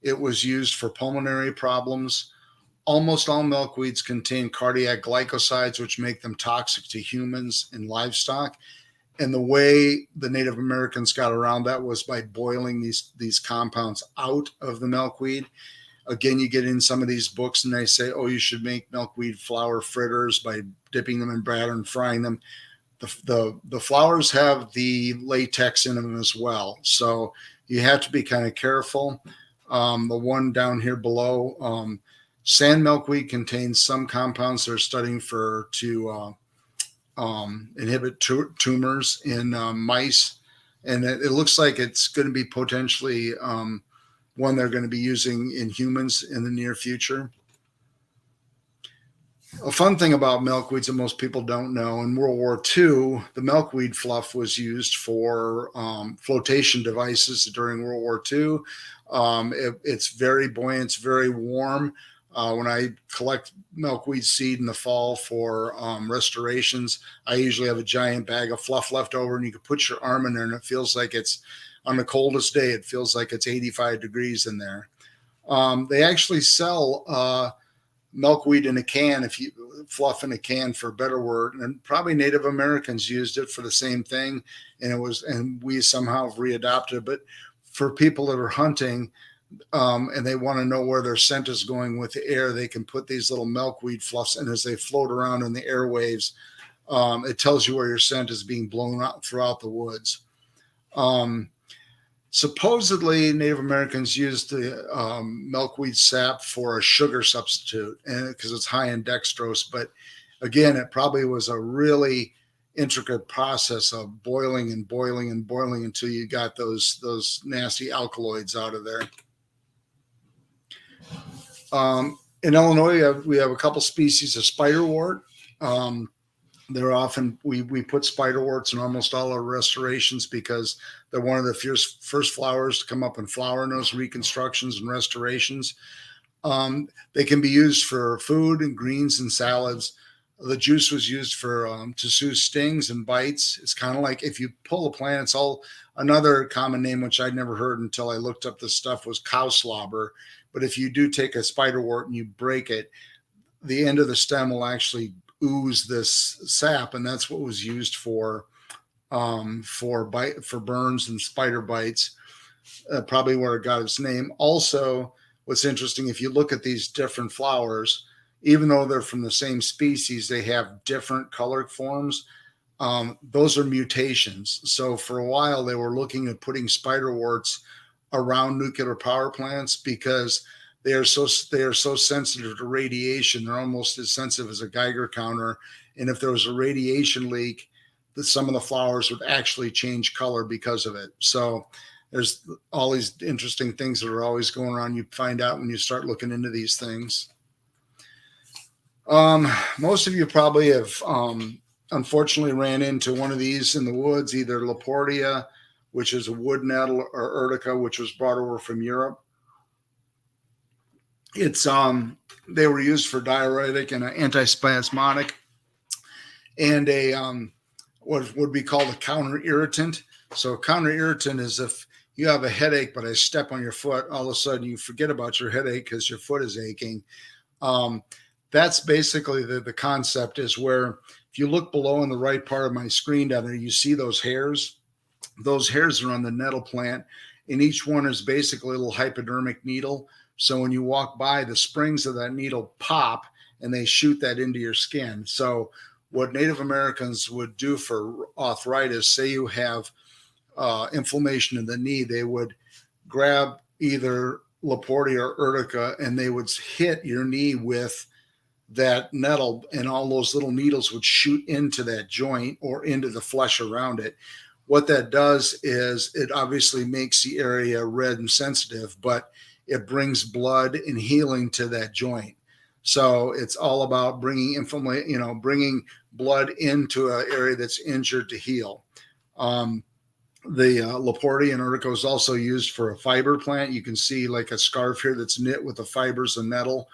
It was used for pulmonary problems. Almost all milkweeds contain cardiac glycosides, which make them toxic to humans and livestock. And the way the Native Americans got around that was by boiling these compounds out of the milkweed. Again, you get in some of these books and they say, oh, you should make milkweed flower fritters by dipping them in batter and frying them. The flowers have the latex in them as well. So you have to be kind of careful. The one down here below, sand milkweed contains some compounds they're studying to inhibit tumors in mice. And it looks like it's going to be potentially one they're going to be using in humans in the near future. A fun thing about milkweeds that most people don't know, in World War II, the milkweed fluff was used for flotation devices during World War II. It's very buoyant, it's very warm. When I collect milkweed seed in the fall for restorations, I usually have a giant bag of fluff left over, and you can put your arm in there and it feels like it's, on the coldest day, it feels like it's 85 degrees in there. They actually sell milkweed in a can, fluff in a can for a better word, and probably Native Americans used it for the same thing, and we somehow readopted it. But for people that are hunting and they want to know where their scent is going with the air, they can put these little milkweed fluffs, and as they float around in the airwaves, it tells you where your scent is being blown out throughout the woods. Supposedly, Native Americans used the milkweed sap for a sugar substitute, and because it's high in dextrose. But again, it probably was a really intricate process of boiling and boiling and boiling until you got those nasty alkaloids out of there. In Illinois, we have a couple species of spiderwort. They're often, we put spiderworts in almost all our restorations because they're one of the first flowers to come up and flower in those reconstructions and restorations. They can be used for food and greens and salads. The juice was used for to soothe stings and bites. It's kind of like if you pull a plant, it's all, another common name, which I'd never heard until I looked up this stuff, was cow slobber. But if you do take a spiderwort and you break it, the end of the stem will actually ooze this sap, and that's what was used for burns and spider bites. Probably where it got its name. Also, what's interesting, if you look at these different flowers, even though they're from the same species, they have different color forms. Those are mutations. So for a while, they were looking at putting spiderworts around nuclear power plants because they are so sensitive to radiation. They're almost as sensitive as a Geiger counter. And if there was a radiation leak, some of the flowers would actually change color because of it. So there's all these interesting things that are always going on. You find out when you start looking into these things. Most of you probably have unfortunately ran into one of these in the woods, either Laportia, which is a wood nettle, or Urtica, which was brought over from Europe. It's they were used for diuretic and antispasmodic, and a what would be called a counter irritant. So a counter irritant is if you have a headache, but I step on your foot, all of a sudden you forget about your headache because your foot is aching. That's basically the concept, is where if you look below in the right part of my screen down there, you see those hairs. Those hairs are on the nettle plant, and each one is basically a little hypodermic needle. So when you walk by, the springs of that needle pop and they shoot that into your skin. So what Native Americans would do for arthritis, say you have inflammation in the knee, they would grab either Laportia or Urtica and they would hit your knee with that nettle, and all those little needles would shoot into that joint or into the flesh around it. What that does is it obviously makes the area red and sensitive, but it brings blood and healing to that joint. So it's all about bringing inflammation, bringing blood into an area that's injured to heal. The Laportia and Urtica is also used for a fiber plant. You can see like a scarf here that's knit with the fibers of nettle.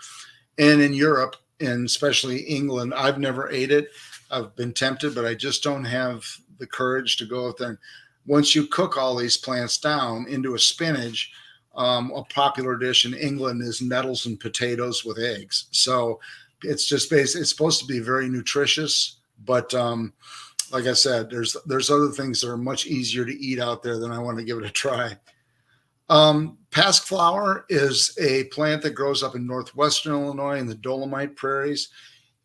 And in Europe, and especially England, I've never ate it. I've been tempted, but I just don't have the courage to go out there. And once you cook all these plants down into a spinach, a popular dish in England is nettles and potatoes with eggs. So it's just it's supposed to be very nutritious, but like I said, there's other things that are much easier to eat out there than I want to give it a try. Pasque flower is a plant that grows up in northwestern Illinois in the Dolomite prairies.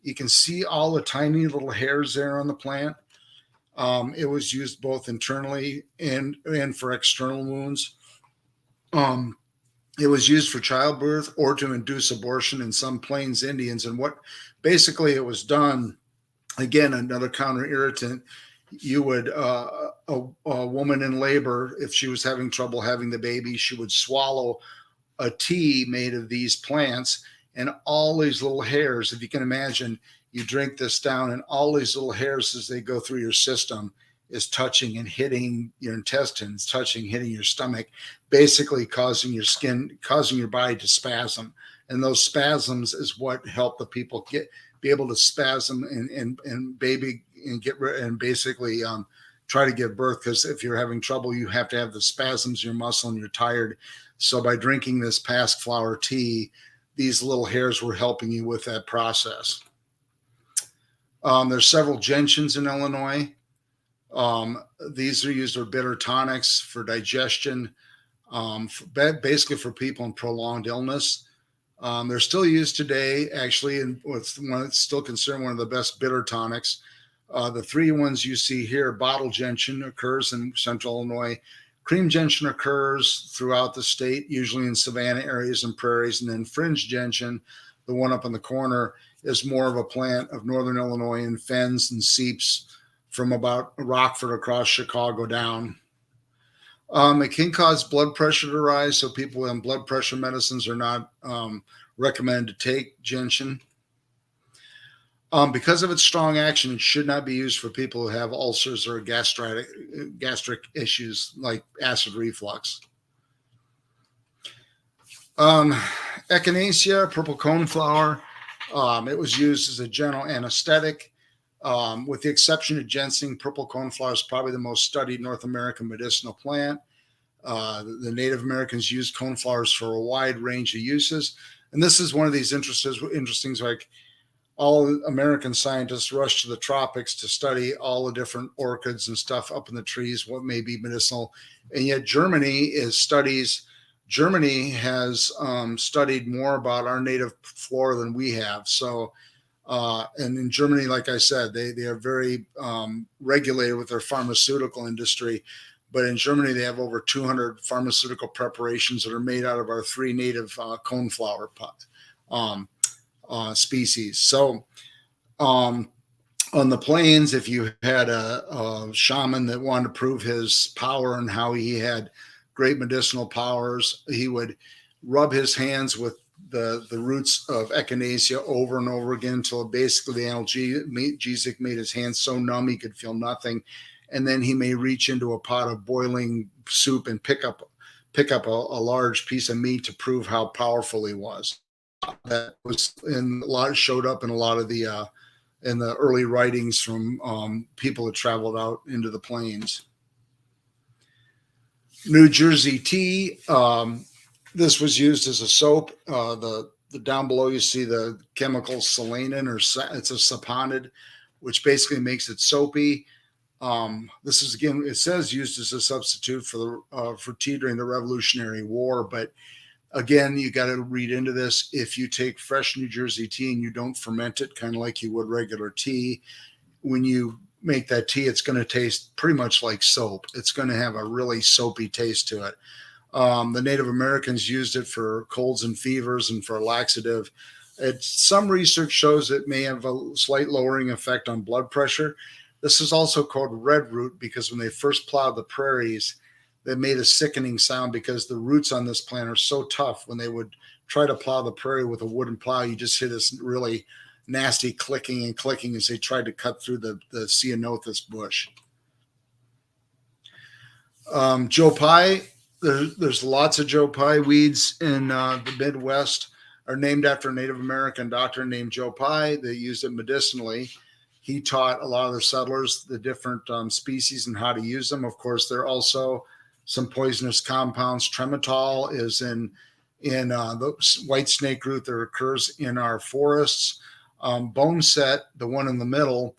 You can see all the tiny little hairs there on the plant. It was used both internally and for external wounds. It was used for childbirth or to induce abortion in some Plains Indians. And what basically it was done, again, another counter irritant, you would, a woman in labor, if she was having trouble having the baby, she would swallow a tea made of these plants, and all these little hairs, if you can imagine, you drink this down and all these little hairs as they go through your system is touching and hitting your intestines, hitting your stomach, basically causing your body to spasm. And those spasms is what help the people be able to spasm and baby and get and basically try to give birth. Because if you're having trouble, you have to have the spasms in your muscle and you're tired. So by drinking this pasque flower tea, these little hairs were helping you with that process. There's several gentians in Illinois. These are used as bitter tonics for digestion, basically for people in prolonged illness. They're still used today, actually, and it's still considered one of the best bitter tonics. The three ones you see here: bottle gentian occurs in central Illinois. Cream gentian occurs throughout the state, usually in savanna areas and prairies. And then fringe gentian, the one up in the corner, is more of a plant of northern Illinois and fens and seeps from about Rockford across Chicago down. It can cause blood pressure to rise, so people on blood pressure medicines are not recommended to take gentian. Because of its strong action, it should not be used for people who have ulcers or gastric issues like acid reflux. Echinacea, purple coneflower, it was used as a general anesthetic. With the exception of ginseng, purple coneflower is probably the most studied North American medicinal plant. The Native Americans used coneflowers for a wide range of uses. And this is one of these interesting, like all American scientists rush to the tropics to study all the different orchids and stuff up in the trees, what may be medicinal. And yet Germany has studied more about our native flora than we have. So, and in Germany, like I said, they are very regulated with their pharmaceutical industry. But in Germany, they have over 200 pharmaceutical preparations that are made out of our 3 native coneflower species. So on the plains, if you had a shaman that wanted to prove his power and how he had great medicinal powers, he would rub his hands with the roots of echinacea over and over again until basically the analgesic made his hands so numb he could feel nothing. And then he may reach into a pot of boiling soup and pick up a large piece of meat to prove how powerful he was. That was showed up in a lot of the in the early writings from people that traveled out into the plains. New Jersey tea. This was used as a soap. The down below you see the chemical solanin, or it's a saponid, which basically makes it soapy. This is, again, it says used as a substitute for tea during the Revolutionary War, but again, you got to read into this. If you take fresh New Jersey tea and you don't ferment it, kind of like you would regular tea, when you make that tea, it's going to taste pretty much like soap. It's going to have a really soapy taste to it. The Native Americans used it for colds and fevers and for a laxative. Some research shows it may have a slight lowering effect on blood pressure. This is also called red root because when they first plowed the prairies, they made a sickening sound because the roots on this plant are so tough. When they would try to plow the prairie with a wooden plow, you just hear this really nasty clicking and clicking as they tried to cut through the ceanothus bush. Joe Pye, there's lots of Joe Pye weeds in the Midwest, are named after a Native American doctor named Joe Pye. They used it medicinally. He taught a lot of the settlers the different species and how to use them. Of course, there are also some poisonous compounds. Trematol is in the white snake root that occurs in our forests. Bone set, the one in the middle,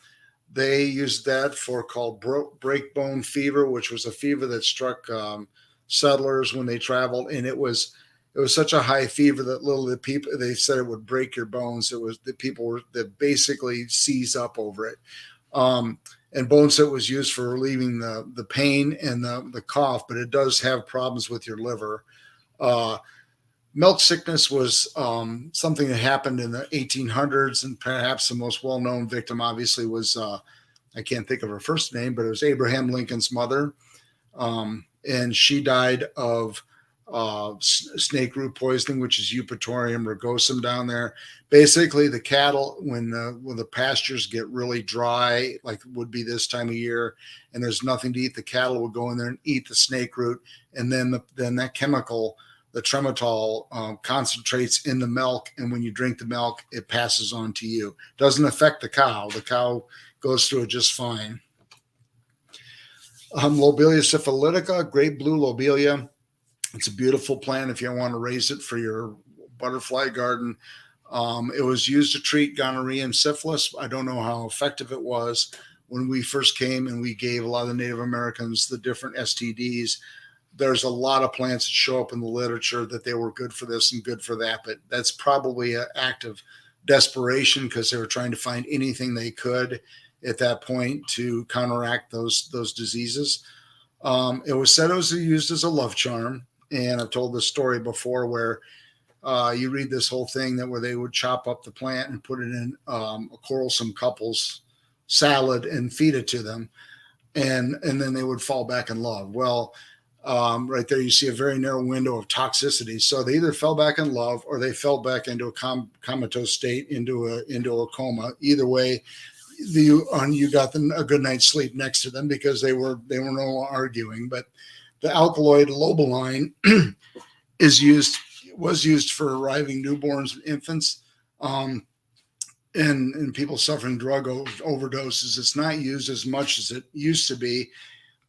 they used that for called breakbone fever, which was a fever that struck settlers when they traveled, and it was such a high fever that the people, they said it would break your bones. It was the people were that basically seize up over it. And bone set was used for relieving the pain and the cough, but it does have problems with your liver. Milk sickness was something that happened in the 1800s, and perhaps the most well-known victim obviously was, I can't think of her first name, but it was Abraham Lincoln's mother. And she died of snake root poisoning, which is Eupatorium rugosum down there. Basically, the cattle, when the pastures get really dry, like would be this time of year, and there's nothing to eat, the cattle would go in there and eat the snake root, and then that chemical, the trematol, concentrates in the milk, and when you drink the milk, it passes on to you. Doesn't affect the cow. The cow goes through it just fine. Lobelia syphilitica, great blue lobelia. It's a beautiful plant if you want to raise it for your butterfly garden. It was used to treat gonorrhea and syphilis. I don't know how effective it was. When we first came and we gave a lot of the Native Americans the different STDs, there's a lot of plants that show up in the literature that they were good for this and good for that, but that's probably an act of desperation because they were trying to find anything they could at that point to counteract those diseases. It was said it was used as a love charm, and I've told this story before where you read this whole thing where they would chop up the plant and put it in a quarrelsome couple's salad and feed it to them, and then they would fall back in love. Well, right there you see a very narrow window of toxicity. So they either fell back in love or they fell back into a comatose state, into a coma. Either way, you got a good night's sleep next to them because they were no arguing. But the alkaloid lobeline was used for reviving newborns and infants, and people suffering drug overdoses. It's not used as much as it used to be.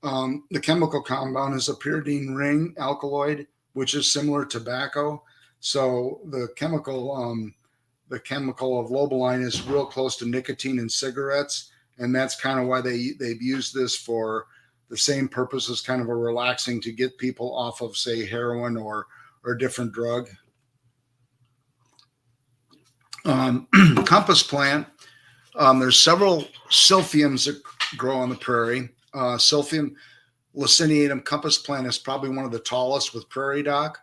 The chemical compound is a pyridine ring alkaloid, which is similar to tobacco. So the chemical of lobeline is real close to nicotine in cigarettes, and that's kind of why they've used this for the same purpose as kind of a relaxing to get people off of, say, heroin or a different drug. Compass plant. There's several silphiums that grow on the prairie. Silphium, Laciniatum compass plant is probably one of the tallest with prairie dock.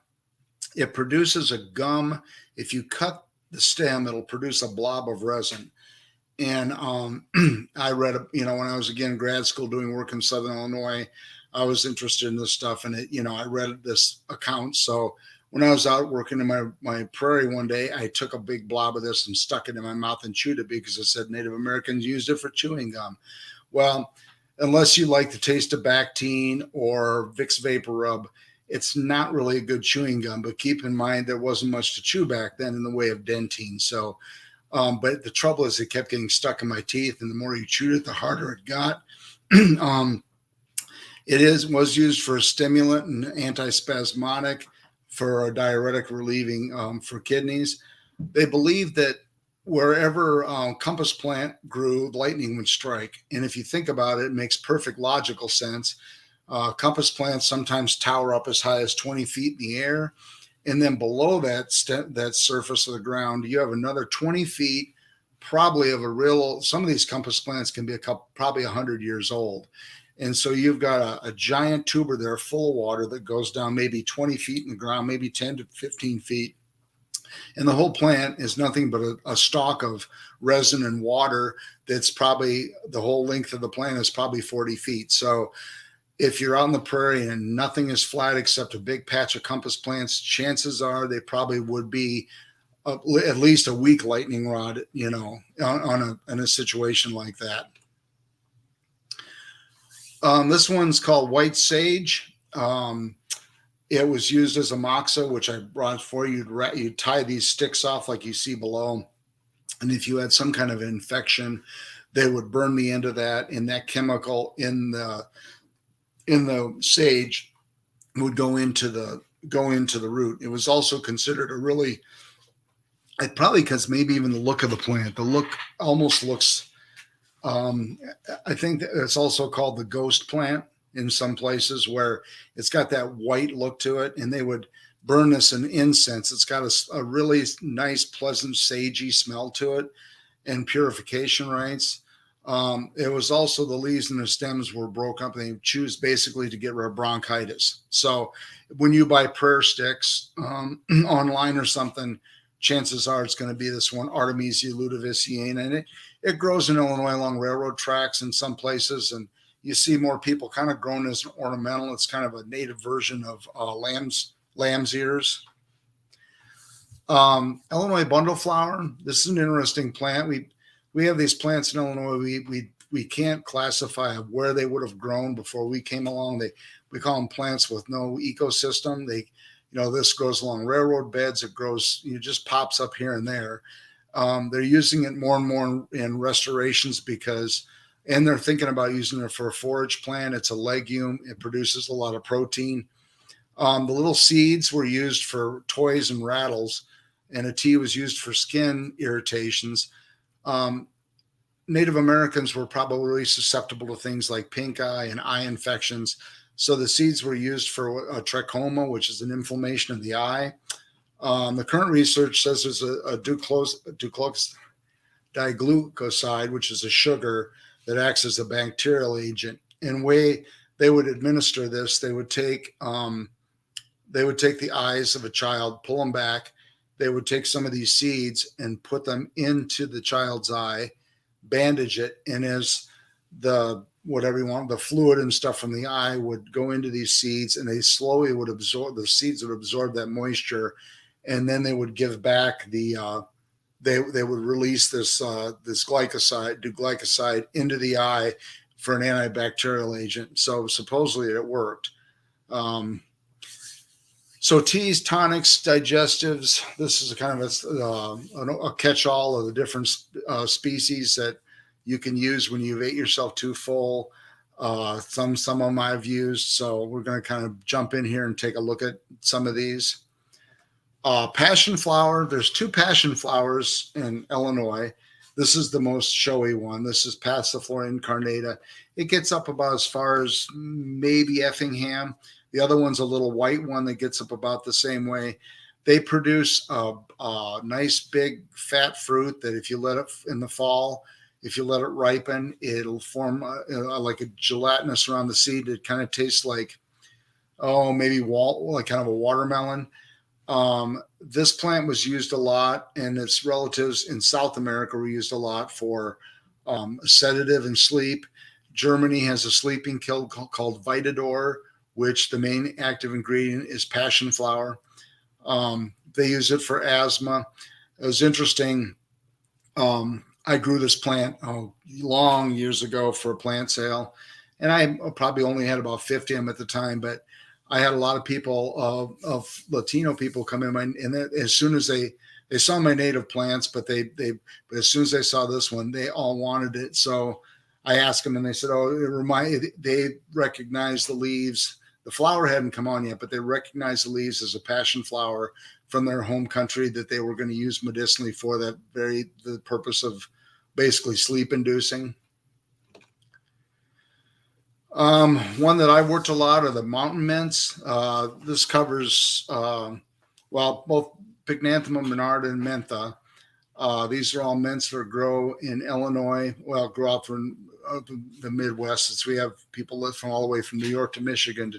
It produces a gum. If you cut the stem, it'll produce a blob of resin. And I read, when I was again grad school doing work in Southern Illinois, I was interested in this stuff, and I read this account. So when I was out working in my prairie one day, I took a big blob of this and stuck it in my mouth and chewed it because it said Native Americans used it for chewing gum. Well, unless you like the taste of Bactine or Vicks Vapor Rub, it's not really a good chewing gum. But keep in mind, there wasn't much to chew back then in the way of dentine. So, but the trouble is it kept getting stuck in my teeth, and the more you chewed it, the harder it got. Was used for a stimulant and antispasmodic, for a diuretic relieving for kidneys. They believe that wherever compass plant grew, lightning would strike. And if you think about it, it makes perfect logical sense. Compass plants sometimes tower up as high as 20 feet in the air. And then below that surface of the ground, you have another 20 feet, probably some of these compass plants can be probably 100 years old. And so you've got a giant tuber there full of water that goes down maybe 20 feet in the ground, maybe 10 to 15 feet. And the whole plant is nothing but a stalk of resin and water that's probably, the whole length of the plant is probably 40 feet. So if you're out in the prairie and nothing is flat except a big patch of compass plants, chances are they probably would be at least a weak lightning rod, in a situation like that. This one's called white sage. It was used as a moxa, which I brought for you. You'd tie these sticks off like you see below. And if you had some kind of infection, they would burn the end of that, and that chemical in the sage would go into the root. It was also considered probably because maybe even the look of the plant, the look almost looks, I think that it's also called the ghost plant in some places, where it's got that white look to it, and they would burn this in incense. It's got a really nice, pleasant, sagey smell to it, and purification rites. It was also, the leaves and the stems were broken up, and they choose basically to get rid of bronchitis. So when you buy prayer sticks online or something, chances are it's going to be this one, Artemisia ludoviciana, and it grows in Illinois along railroad tracks in some places, and you see more people kind of grown as an ornamental. It's kind of a native version of lamb's ears. Illinois bundleflower. This is an interesting plant. We have these plants in Illinois. We can't classify where they would have grown before we came along. We call them plants with no ecosystem. This grows along railroad beds. It just pops up here and there. They're using it more and more in restorations and they're thinking about using it for a forage plant. It's a legume. It produces a lot of protein. The little seeds were used for toys and rattles, and a tea was used for skin irritations. Native Americans were probably susceptible to things like pink eye and eye infections. So the seeds were used for a trachoma, which is an inflammation of the eye. The current research says there's a diglucoside, which is a sugar that acts as a bacterial agent. And way they would administer this, they would take the eyes of a child, pull them back. They would take some of these seeds and put them into the child's eye, bandage it, and as the fluid and stuff from the eye would go into these seeds, and the seeds would absorb that moisture, and then they would give back they would release this glycoside into the eye for an antibacterial agent. So supposedly it worked. So teas, tonics, digestives. This is a kind of a catch-all of the different species that you can use when you've ate yourself too full. Some of them I've used. So we're going to kind of jump in here and take a look at some of these. Passion flower. There's two passion flowers in Illinois. This is the most showy one. This is Passiflora incarnata. It gets up about as far as maybe Effingham. The other one's a little white one that gets up about the same way. They produce a nice big fat fruit that if you let it in the fall, If you let it ripen, it'll form like a gelatinous around the seed. It kind of tastes like, maybe like kind of a watermelon. This plant was used a lot, and its relatives in South America were used a lot for sedative and sleep. Germany has a sleeping pill called Vitador, which the main active ingredient is passion flower. They use it for asthma. It was interesting. I grew this plant long years ago for a plant sale, and I probably only had about 50 of them at the time, but I had a lot of people of Latino people come in, and as soon as they saw my native plants, but but as soon as they saw this one, they all wanted it. So I asked them, and they said, they recognized the leaves. The flower hadn't come on yet, but they recognized the leaves as a passion flower from their home country that they were going to use medicinally for the purpose of basically sleep inducing. One that I've worked a lot are the mountain mints. This covers, both Pycnanthemum monarda and mentha. These are all mints that grow in Illinois. Well, grow out from the Midwest, since we have people live from all the way from New York to Michigan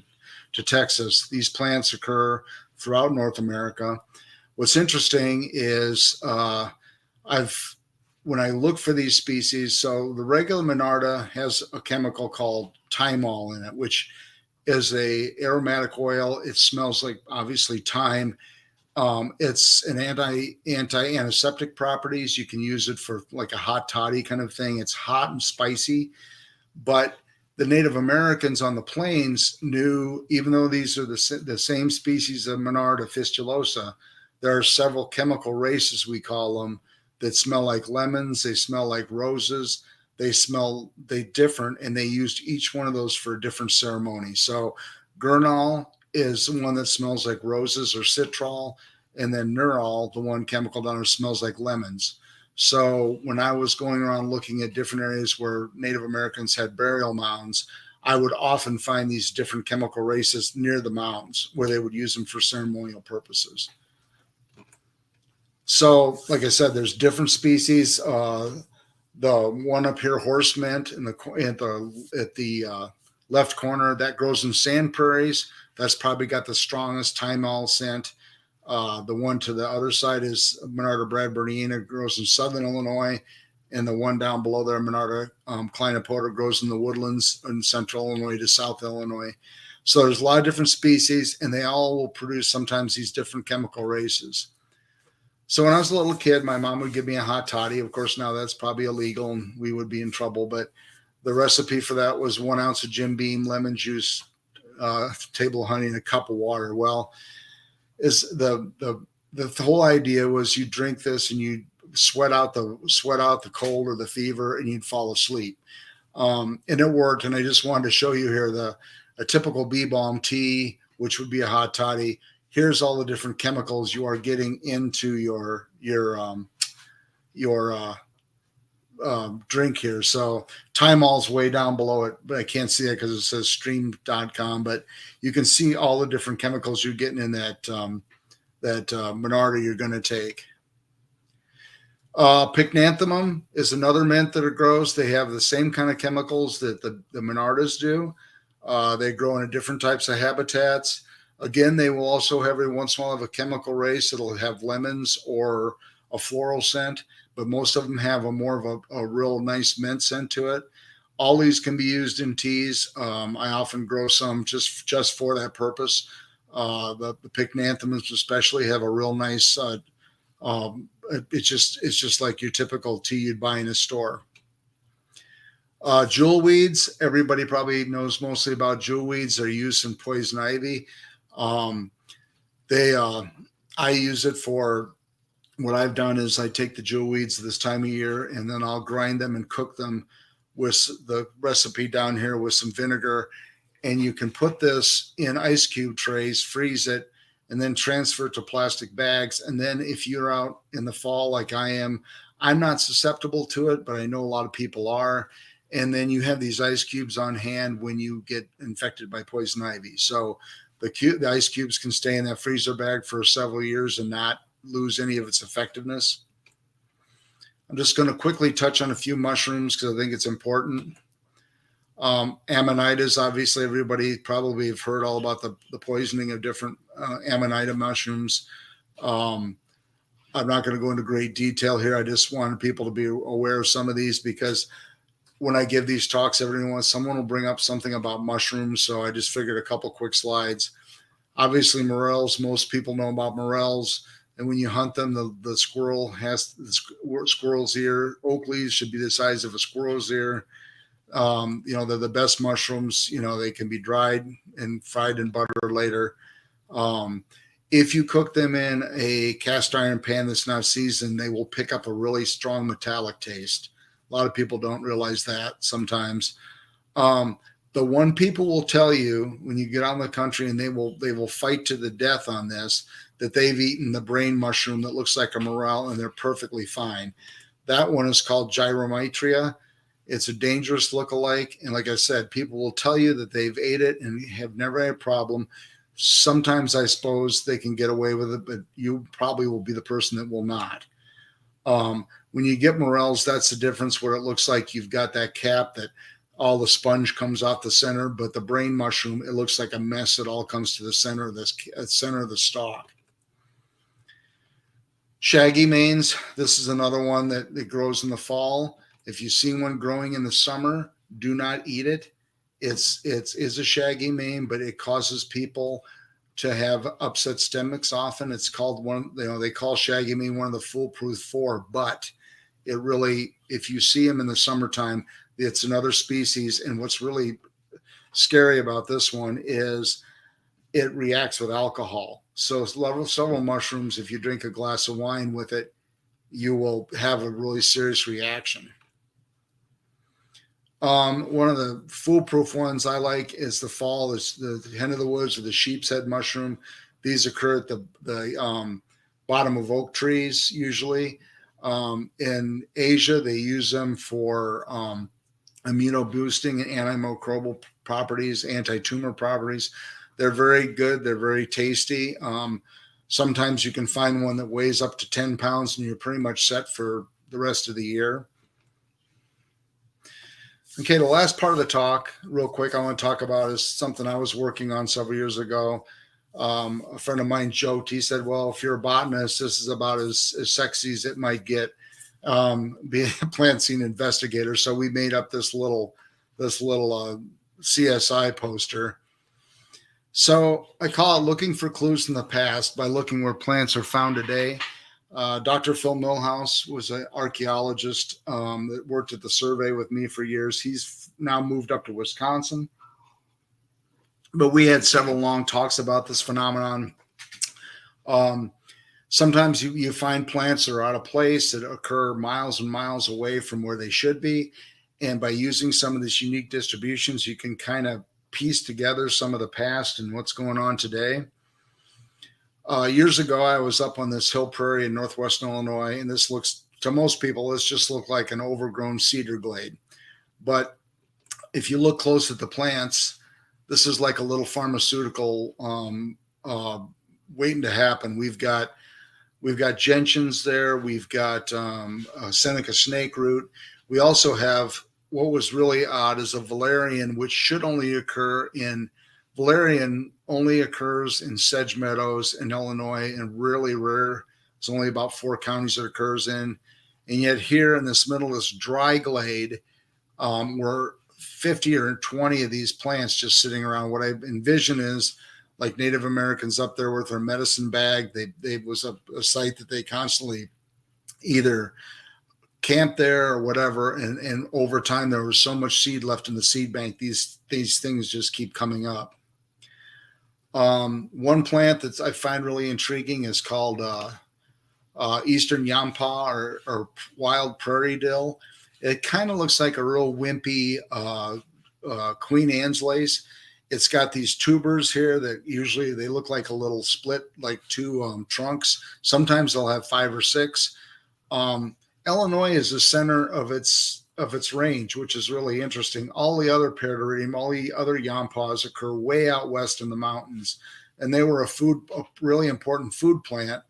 to Texas. These plants occur throughout North America. What's interesting is when I look for these species, so the regular monarda has a chemical called thymol in it, which is a aromatic oil. It smells like, obviously, thyme. It's an antiseptic properties. You can use it for like a hot toddy kind of thing. It's hot and spicy, but the Native Americans on the plains knew, even though these are the same species of Monarda fistulosa, there are several chemical races, we call them, that smell like lemons. They smell like roses. They different, and they used each one of those for a different ceremony. So gurnal is the one that smells like roses or citral, and then neural, the one chemical down there, smells like lemons. So when I was going around looking at different areas where Native Americans had burial mounds, I would often find these different chemical races near the mounds where they would use them for ceremonial purposes. So, like I said, there's different species. The one up here, horse mint, at the left corner, that grows in sand prairies. That's probably got the strongest thymol scent. The one to the other side is Monarda bradburniana, grows in southern Illinois, and the one down below there, Monarda clinopota, grows in the woodlands in central Illinois to south Illinois. So there's a lot of different species, and they all will produce sometimes these different chemical races. So when I was a little kid, my mom would give me a hot toddy. Of course, now that's probably illegal, and we would be in trouble. But the recipe for that was 1 ounce of Jim Beam, lemon juice, table of honey, and a cup of water. Well, is the whole idea was you drink this and you sweat out the cold or the fever, and you'd fall asleep. And it worked. And I just wanted to show you here a typical bee balm tea, which would be a hot toddy. Here's all the different chemicals you are getting into your drink here. So thymol's way down below it, but I can't see it because it says stream.com, but you can see all the different chemicals you're getting in that Monarda you're going to take. Pycnanthemum is another mint that it grows. They have the same kind of chemicals that the Monardas do. They grow in different types of habitats. Again, they will also every once in a while have a chemical race that'll have lemons or a floral scent, but most of them have more of a real nice mint scent to it. All these can be used in teas. I often grow some just for that purpose. The Pycnanthemums especially have a real nice. It's just like your typical tea you'd buy in a store. Jewel weeds. Everybody probably knows mostly about jewel weeds. They're used in poison ivy. I use it for, what I've done is I take the jewel weeds this time of year, and then I'll grind them and cook them with the recipe down here with some vinegar. And you can put this in ice cube trays, freeze it, and then transfer it to plastic bags. And then if you're out in the fall like I am, I'm not susceptible to it, but I know a lot of people are. And then you have these ice cubes on hand when you get infected by poison ivy. So the ice cubes can stay in that freezer bag for several years and not lose any of its effectiveness. I'm just going to quickly touch on a few mushrooms because I think it's important. Amanita, obviously everybody probably have heard all about the poisoning of different Amanita mushrooms. I'm not going to go into great detail here. I just wanted people to be aware of some of these because when I give these talks, someone will bring up something about mushrooms. So I just figured a couple quick slides. Obviously, morels, most people know about morels. And when you hunt them, the squirrel has the squirrel's ear. Oak leaves should be the size of a squirrel's ear. They're the best mushrooms. They can be dried and fried in butter later. If you cook them in a cast iron pan that's not seasoned, they will pick up a really strong metallic taste. A lot of people don't realize that sometimes. The one people will tell you when you get out in the country, and they will fight to the death on this, that they've eaten the brain mushroom that looks like a morel and they're perfectly fine. That one is called Gyromitria. It's a dangerous lookalike. And like I said, people will tell you that they've ate it and have never had a problem. Sometimes I suppose they can get away with it, but you probably will be the person that will not. When you get morels, that's the difference where it looks like you've got that cap that all the sponge comes off the center, but the brain mushroom, it looks like a mess. It all comes to the center of the stalk. Shaggy manes, this is another one that grows in the fall. If you see one growing in the summer, do not eat it. It's a shaggy mane, but it causes people to have upset stomachs often. It's called they call shaggy mane one of the foolproof four, but it really, if you see them in the summertime, it's another species. And what's really scary about this one is it reacts with alcohol. So several mushrooms, if you drink a glass of wine with it, you will have a really serious reaction. One of the foolproof ones I like is the fall, is the hen of the woods or the sheep's head mushroom. These occur at the bottom of oak trees usually. In Asia, they use them for immunoboosting and antimicrobial properties, anti-tumor properties. They're very good. They're very tasty. Sometimes you can find one that weighs up to 10 pounds and you're pretty much set for the rest of the year. Okay, the last part of the talk, real quick, I want to talk about is something I was working on several years ago. A friend of mine joked, he said, well, if you're a botanist, this is about as sexy as it might get, being a plant scene investigator. So we made up this little CSI poster. So I call it Looking for Clues in the Past by looking where plants are found today. Dr. Phil Milhouse was an archaeologist that worked at the survey with me for years. He's now moved up to Wisconsin. But we had several long talks about this phenomenon. Sometimes you find plants that are out of place that occur miles and miles away from where they should be. And by using some of these unique distributions, you can kind of piece together some of the past and what's going on today. Years ago, I was up on this hill prairie in northwestern Illinois, and this looks, to most people, this just looked like an overgrown cedar glade. But if you look close at the plants, this is like a little pharmaceutical waiting to happen. We've got gentians there. We've got Seneca snake root. We also have, what was really odd is a valerian, which should only occur in, valerian only occurs in sedge meadows in Illinois and really rare. It's only about 4 counties it occurs in. And yet here in this middle of this dry glade, were 50 or 20 of these plants just sitting around. What I envision is like Native Americans up there with their medicine bag. They was a site that they constantly either camped there or whatever. And over time, there was so much seed left in the seed bank. These things just keep coming up. One plant that I find really intriguing is called Eastern Yampa or wild prairie dill. It kind of looks like a real wimpy Queen Anne's lace. It's got these tubers here that usually they look like a little split, like 2 trunks. Sometimes they'll have 5 or 6. Illinois is the center of its range, which is really interesting. All the other Paraderidium, all the other Yampas occur way out west in the mountains, and they were a really important food plant.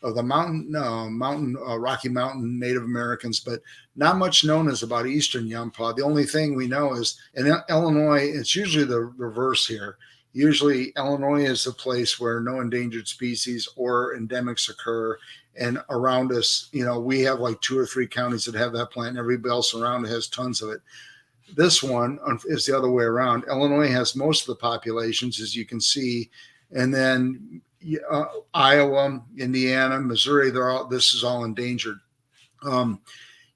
the Rocky Mountain Native Americans, but not much known as about Eastern Yampa. The only thing we know is in Illinois, it's usually the reverse here. Usually Illinois is the place where no endangered species or endemics occur. And around us, we have like 2 or 3 counties that have that plant, and everybody else around it has tons of it. This one is the other way around. Illinois has most of the populations, as you can see, and then Iowa, Indiana, Missouri, this is all endangered.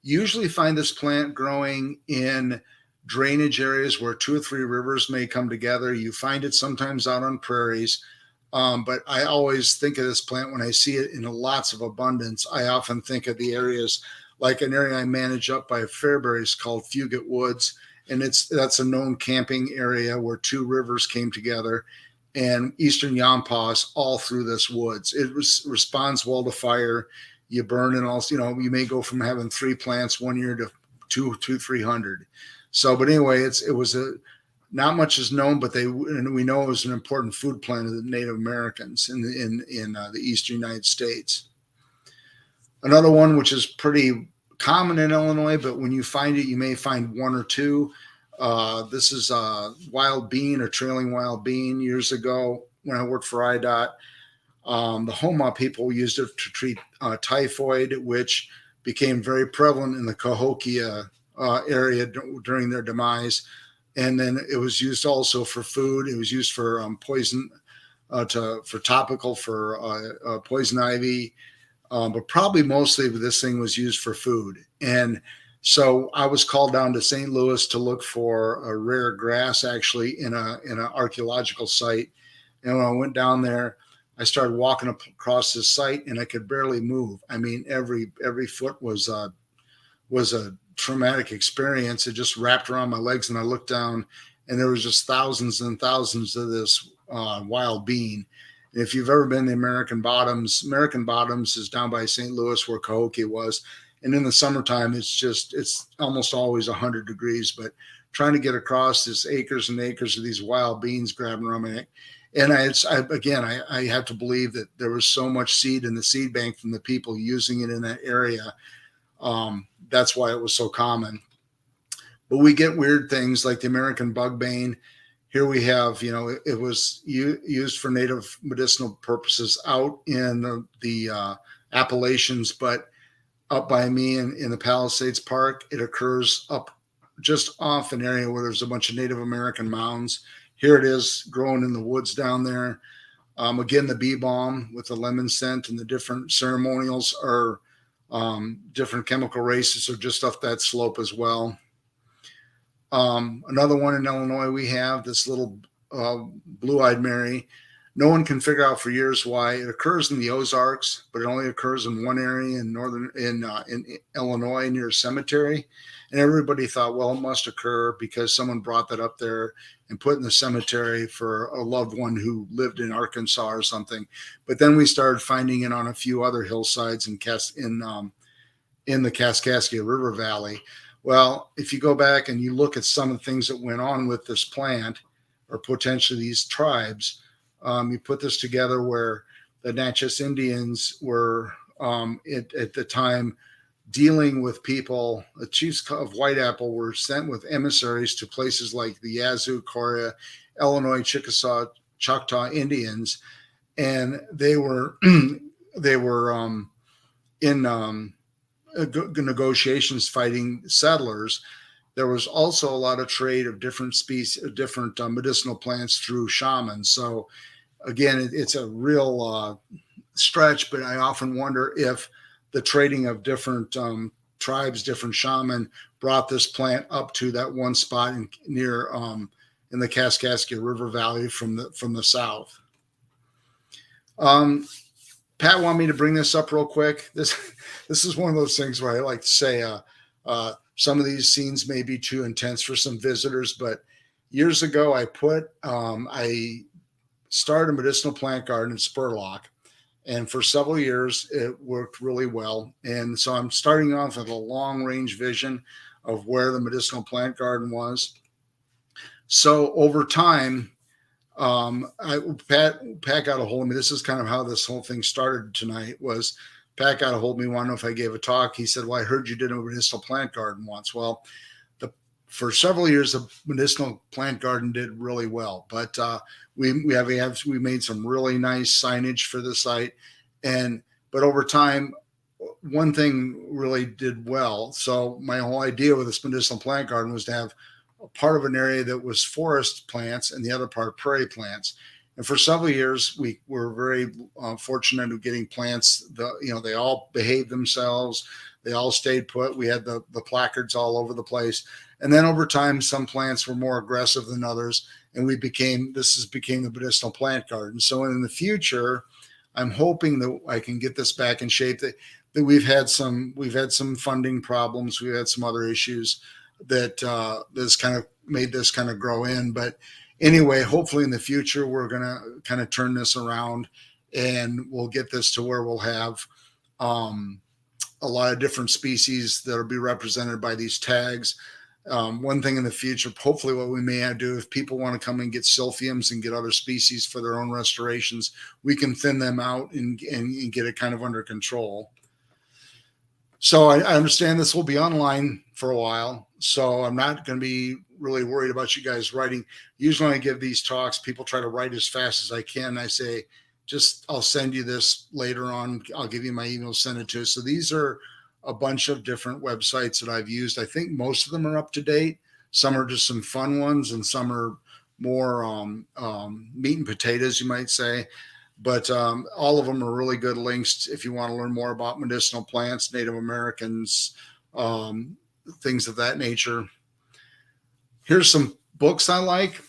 Usually find this plant growing in drainage areas where 2 or 3 rivers may come together. You find it sometimes out on prairies. But I always think of this plant when I see it in lots of abundance. I often think of the areas like an area I manage up by Fairbury's called Fugate Woods. And that's a known camping area where 2 rivers came together, and Eastern Yampas all through this woods. It responds well to fire. You burn, and also, you may go from having 3 plants one year to 300. So, but anyway, it was not much is known, but we know it was an important food plant of the Native Americans in the Eastern United States. Another one, which is pretty common in Illinois, but when you find it, you may find 1 or 2. This is a wild bean or trailing wild bean. Years ago, when I worked for IDOT, the Homa people used it to treat typhoid, which became very prevalent in the Cahokia area during their demise. And then it was used also for food. It was used for poison, for topical, for poison ivy. But probably mostly this thing was used for food. And so I was called down to St. Louis to look for a rare grass, actually, in an archaeological site. And when I went down there, I started walking across this site, and I could barely move. I mean, every foot was a traumatic experience. It just wrapped around my legs, and I looked down, and there was just thousands and thousands of this wild bean. If you've ever been to American Bottoms is down by St. Louis where Cahokia was. And in the summertime, it's almost always 100 degrees, but trying to get across this acres and acres of these wild beans grabbing around my neck. And I have to believe that there was so much seed in the seed bank from the people using it in that area. That's why it was so common. But we get weird things like the American bugbane. Here we have, it was used for native medicinal purposes out in the Appalachians, but up by me in the Palisades Park, it occurs up just off an area where there's a bunch of Native American mounds. Here it is growing in the woods down there. Again, the bee balm with the lemon scent and the different ceremonials are different chemical races are just off that slope as well. Another one in Illinois, we have this little blue-eyed Mary. No one can figure out for years why it occurs in the Ozarks, but it only occurs in one area in Illinois near a cemetery. And everybody thought, well, it must occur because someone brought that up there and put in the cemetery for a loved one who lived in Arkansas or something. But then we started finding it on a few other hillsides in the Kaskaskia River Valley. Well, if you go back and you look at some of the things that went on with this plant or potentially these tribes, you put this together where the Natchez Indians were at the time dealing with people. The chiefs of Whiteapple were sent with emissaries to places like the Yazoo, Coria, Illinois, Chickasaw, Choctaw Indians, and they were in negotiations fighting settlers. There was also a lot of trade of different species, different medicinal plants through shamans. So again, it's a real stretch, but I often wonder if the trading of different tribes, different shaman brought this plant up to that one spot in the Kaskaskia River Valley from the south. Pat wanted me to bring this up real quick. This is one of those things where I like to say some of these scenes may be too intense for some visitors, but years ago I started a medicinal plant garden in Spurlock, and for several years it worked really well. And so I'm starting off with a long range vision of where the medicinal plant garden was. So over time, Pat got a hold of me. This is kind of how this whole thing started tonight. Was Pat got a hold of me, wanted to know if I gave a talk. He said, "Well, I heard you did a medicinal plant garden once." Well, for several years, the medicinal plant garden did really well, but we made some really nice signage for the site, but over time, one thing really did well. So my whole idea with this medicinal plant garden was to have a part of an area that was forest plants and the other part prairie plants. And for several years, we were very fortunate of getting plants. They all behaved themselves. They all stayed put. We had the placards all over the place. And then over time, some plants were more aggressive than others, and became the medicinal plant garden. So in the future, I'm hoping that I can get this back in shape. That we've had some funding problems. We've had some other issues that this kind of made this kind of grow in. But anyway, hopefully in the future, we're going to kind of turn this around, and we'll get this to where we'll have a lot of different species that will be represented by these tags. One thing in the future, hopefully what we may do, if people want to come and get silphiums and get other species for their own restorations, we can thin them out and get it kind of under control. So I understand this will be online for a while, so I'm not going to be really worried about you guys writing. Usually when I give these talks, people try to write as fast as I can. I say, I'll send you this later on. I'll give you my email, send it to us. So these are a bunch of different websites that I've used. I think most of them are up to date. Some are just some fun ones, and some are more meat and potatoes, you might say. But all of them are really good links if you want to learn more about medicinal plants, Native Americans, things of that nature. Here's some books I like.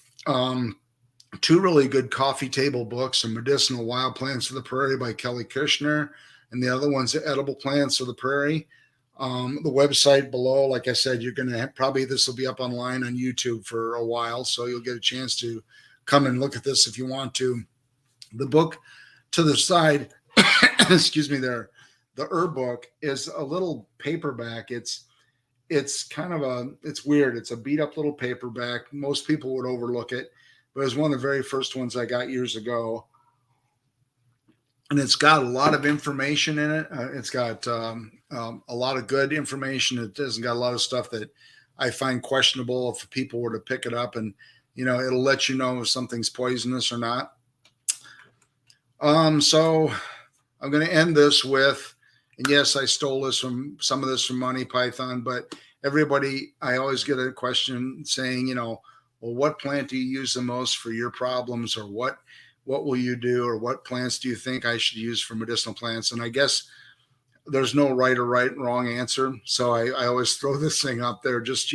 Two really good coffee table books: are Medicinal Wild Plants of the Prairie by Kelly Kushner, and the other one's Edible Plants of the Prairie. The website below, like I said, you're going to probably, this will be up online on YouTube for a while, so you'll get a chance to come and look at this if you want to. The book to the side, excuse me, there, the herb book is a little paperback. It's kind of it's weird. It's a beat up little paperback. Most people would overlook it, but it was one of the very first ones I got years ago. And it's got a lot of information in it. It's got a lot of good information. It doesn't got a lot of stuff that I find questionable if people were to pick it up, and it'll let you know if something's poisonous or not. So I'm going to end this with, and yes, I stole some of this from Monty Python, but everybody, I always get a question saying, well, what plant do you use the most for your problems, or what will you do, or what plants do you think I should use for medicinal plants? And I guess there's no right or wrong answer. So I always throw this thing up there, just,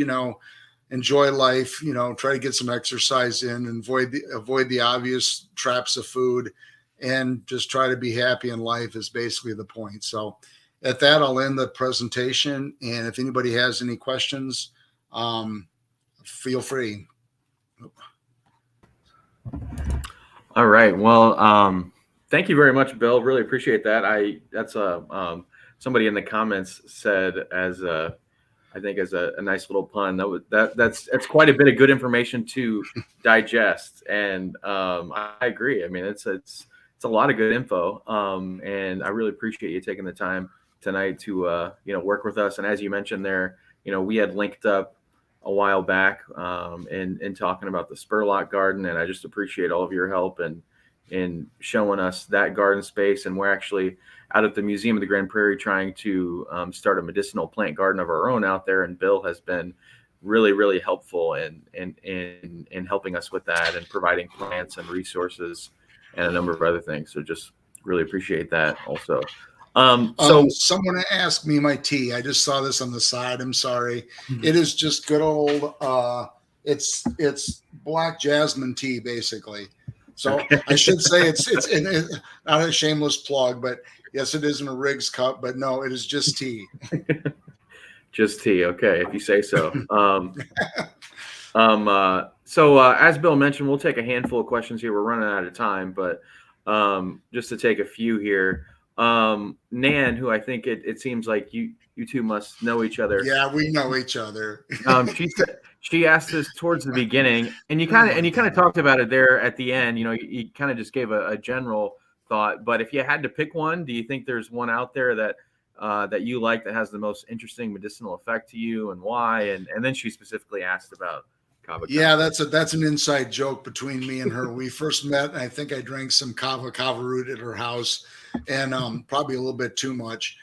enjoy life, try to get some exercise in, and avoid the obvious traps of food, and just try to be happy in life is basically the point. So at that, I'll end the presentation. And if anybody has any questions, feel free. All right. Well, thank you very much, Bill. Really appreciate that. That's somebody in the comments said I think as a nice little pun. That's quite a bit of good information to digest, and I agree. I mean, it's a lot of good info, and I really appreciate you taking the time tonight to work with us. And as you mentioned there, we had linked up a while back in talking about the Spurlock garden, and I just appreciate all of your help in showing us that garden space. And we're actually out at the Museum of the Grand Prairie trying to start a medicinal plant garden of our own out there, and Bill has been really, really helpful in helping us with that, and providing plants and resources and a number of other things. So just really appreciate that also. So someone asked me my tea. I just saw this on the side. I'm sorry. It is just good old, it's black jasmine tea, basically. So okay. I should say it's not a shameless plug, but yes, it is in a Riggs cup, but no, it is just tea. Just tea. Okay. If you say so. So as Bill mentioned, we'll take a handful of questions here. We're running out of time, but just to take a few here. Nan, who I think it seems like you two must know each other. Yeah, we know each other. she asked this towards the beginning, and you kind of talked about it there at the end. You kind of just gave a general thought, but if you had to pick one, do you think there's one out there that that you like that has the most interesting medicinal effect to you, and why? And then she specifically asked about kava. Yeah, that's an inside joke between me and her. We first met, and I think I drank some kava root at her house, and probably a little bit too much.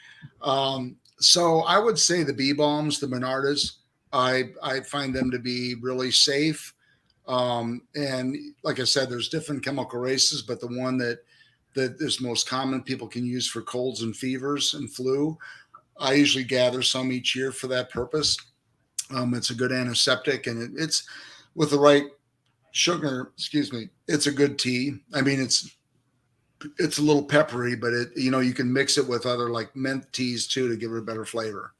So I would say the bee balms, the Monardas, I find them to be really safe. And like I said, there's different chemical races, but the one that is most common people can use for colds and fevers and flu. I usually gather some each year for that purpose. It's a good antiseptic, and it's with the right sugar. Excuse me. It's a good tea. I mean, it's a little peppery, but you can mix it with other like mint teas too to give it a better flavor.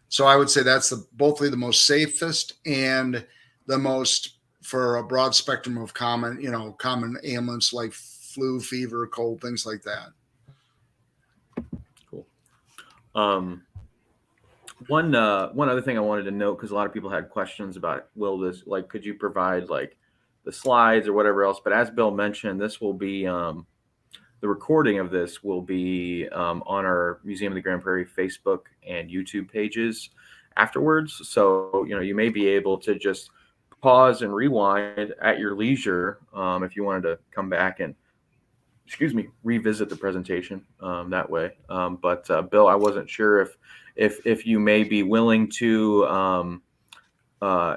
So I would say that's both the most safest and the most for a broad spectrum of common ailments like flu, fever, cold, things like that. Cool. One other thing I wanted to note, because a lot of people had questions about, could you provide like the slides or whatever else? But as Bill mentioned, this will be the recording of this will be on our Museum of the Grand Prairie Facebook and YouTube pages afterwards. So you may be able to just pause and rewind at your leisure if you wanted to come back and revisit the presentation that way. But Bill, I wasn't sure if you may be willing to,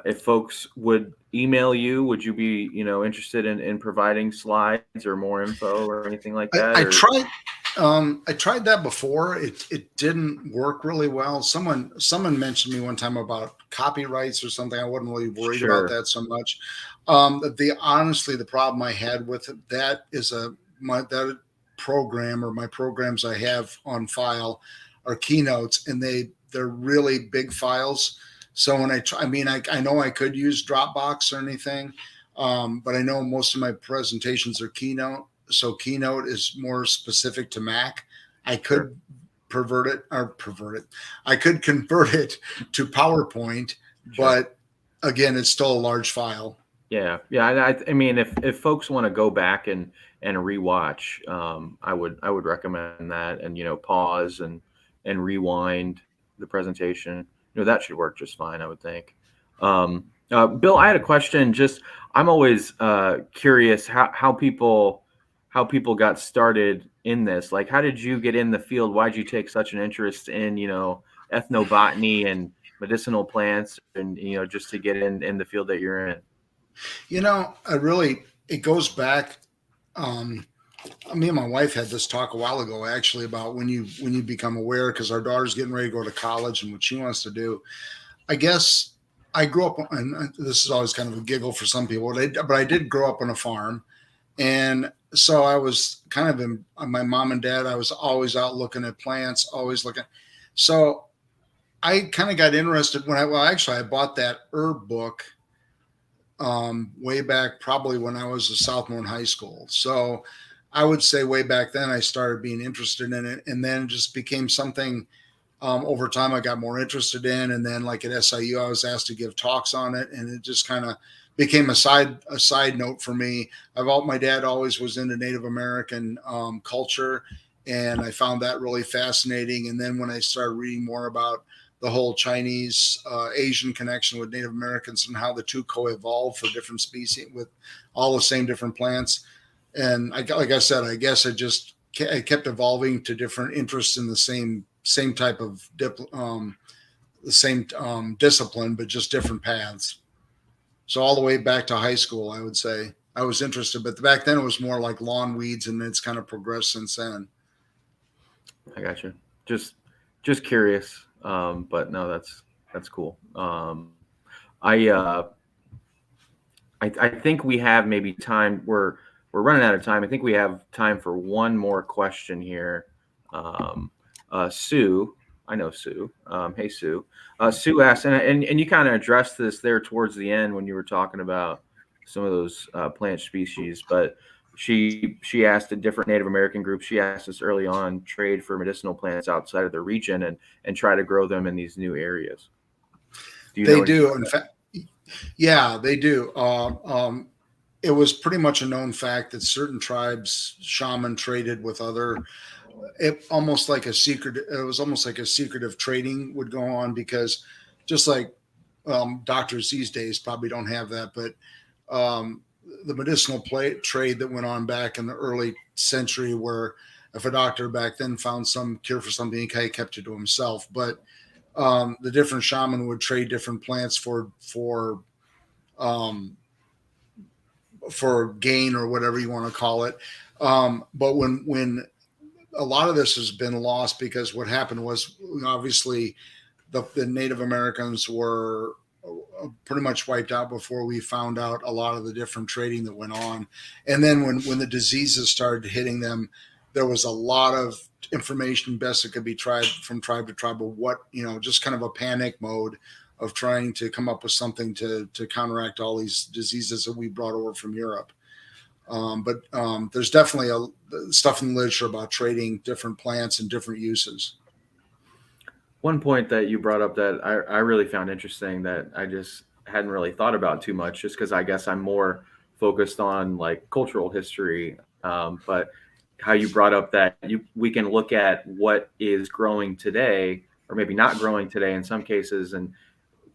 if folks would email you, would you be interested in providing slides or more info or anything like that? I tried that before. It didn't work really well. Someone mentioned me one time about copyrights or something. I wasn't really worried about that so much. Honestly, the problem I had with that is that program, or my programs I have on file, are keynotes, and they're really big files. So when I know I could use Dropbox or anything, but I know most of my presentations are Keynote. So Keynote is more specific to Mac. I could convert it. I could convert it to PowerPoint, but again, it's still a large file. Yeah. I mean, if folks want to go back and rewatch, I would recommend that, and pause and rewind the presentation. That should work just fine, I would think. Bill, I had a question. I'm always curious how people got started in this. Like, how did you get in the field? Why'd you take such an interest in ethnobotany and medicinal plants, and just to get in the field that you're in? It goes back. Me and my wife had this talk a while ago, actually, about when you become aware, because our daughter's getting ready to go to college and what she wants to do. I guess I grew up, and this is always kind of a giggle for some people, but I did grow up on a farm. And so I was kind of in my mom and dad. I was always out looking at plants, always looking. So I kind of got interested when I bought that herb book way back, probably when I was a sophomore in high school. So I would say way back then I started being interested in it, and then it just became something over time I got more interested in. And then like at SIU, I was asked to give talks on it, and it just kind of became a side note for me. My dad always was into Native American culture, and I found that really fascinating. And then when I started reading more about the whole Chinese Asian connection with Native Americans and how the two co-evolved for different species with all the same different plants. And like I said, I guess I kept evolving to different interests in the same type of discipline, but just different paths. So all the way back to high school, I would say I was interested, but back then it was more like lawn weeds, and it's kind of progressed since then. I got you. Just curious. But no, that's cool. I think we have maybe time. We're running out of time. I think we have time for one more question here. Sue, I know Sue. Hey Sue. Sue asked, and you kind of addressed this there towards the end when you were talking about some of those plant species, but she asked a different Native American group. She asked us early on, trade for medicinal plants outside of the region and try to grow them in these new areas. They do. In fact, Yeah, they do. It was pretty much a known fact that certain tribes shaman traded with other. It almost like a secret. It was almost like a secretive trading would go on because, just like doctors these days probably don't have that, but um, the medicinal trade that went on back in the early century, where if a doctor back then found some cure for something, he kind of kept it to himself. But the different shaman would trade different plants um, for gain or whatever you want to call it. But when a lot of this has been lost because what happened was obviously the Native Americans were pretty much wiped out before we found out a lot of the different trading that went on. And then when the diseases started hitting them, there was a lot of information best that could be tried from tribe to tribe of what, just kind of a panic mode of trying to come up with something to counteract all these diseases that we brought over from Europe. But there's definitely stuff in the literature about trading different plants and different uses. One point that you brought up that I really found interesting that I just hadn't really thought about too much, just because I guess I'm more focused on like cultural history. But how you brought up that we can look at what is growing today, or maybe not growing today in some cases, and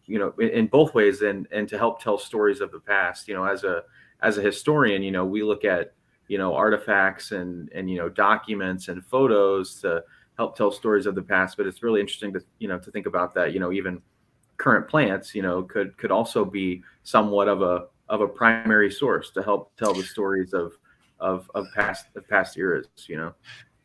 in both ways, and to help tell stories of the past. As a historian, we look at artifacts and documents and photos to help tell stories of the past. But it's really interesting to think about that. Even current plants, could also be somewhat of a primary source to help tell the stories of past eras.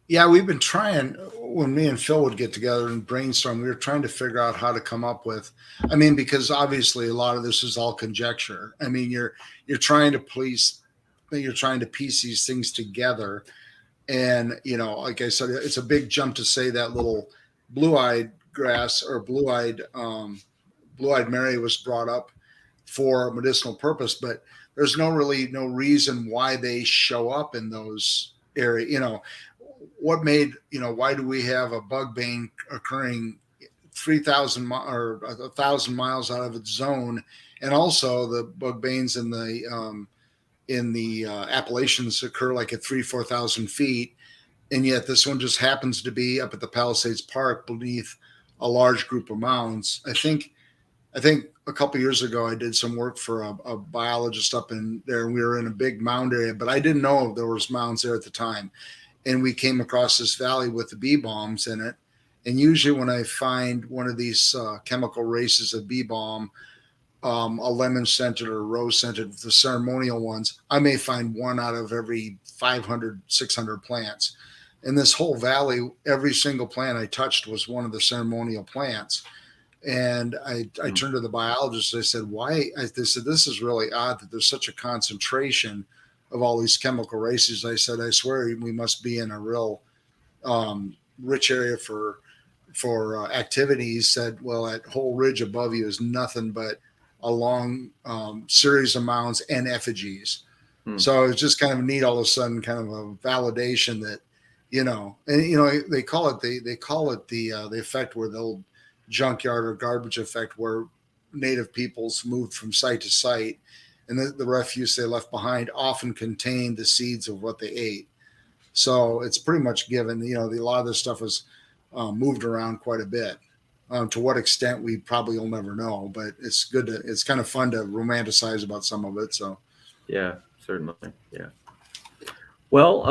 Yeah, we've been trying when me and Phil would get together and brainstorm, we were trying to figure out how to come up with, because obviously a lot of this is all conjecture. You're trying to you're trying to piece these things together. And, like I said, it's a big jump to say that little blue-eyed grass or blue-eyed Mary was brought up for medicinal purpose, but there's no reason why they show up in those areas. What made, why do we have a bug bane occurring 3,000 or 1,000 miles out of its zone, and also the bug banes in the Appalachians occur like at 4,000 feet, and yet this one just happens to be up at the Palisades Park beneath a large group of mounds. I think a couple of years ago I did some work for a biologist up in there, and we were in a big mound area, but I didn't know there was mounds there at the time. And we came across this valley with the bee balms in it. And usually when I find one of these chemical races of bee balm, a lemon scented or rose scented, the ceremonial ones, I may find one out of every 500, 600 plants. In this whole valley, every single plant I touched was one of the ceremonial plants. And I turned to the biologist. I said, why? They said, this is really odd that there's such a concentration of all these chemical races. I said, I swear we must be in a real rich area for activity. He said, well, that whole ridge above you is nothing but a long series of mounds and effigies. So it's just kind of neat all of a sudden, kind of a validation that, they call it the effect where the old junkyard or garbage effect, where native peoples moved from site to site, and the refuse they left behind often contained the seeds of what they ate. So it's pretty much given. A lot of this stuff was moved around quite a bit. To what extent we probably will never know, but it's kind of fun to romanticize about some of it. So Yeah, certainly. Yeah. Well,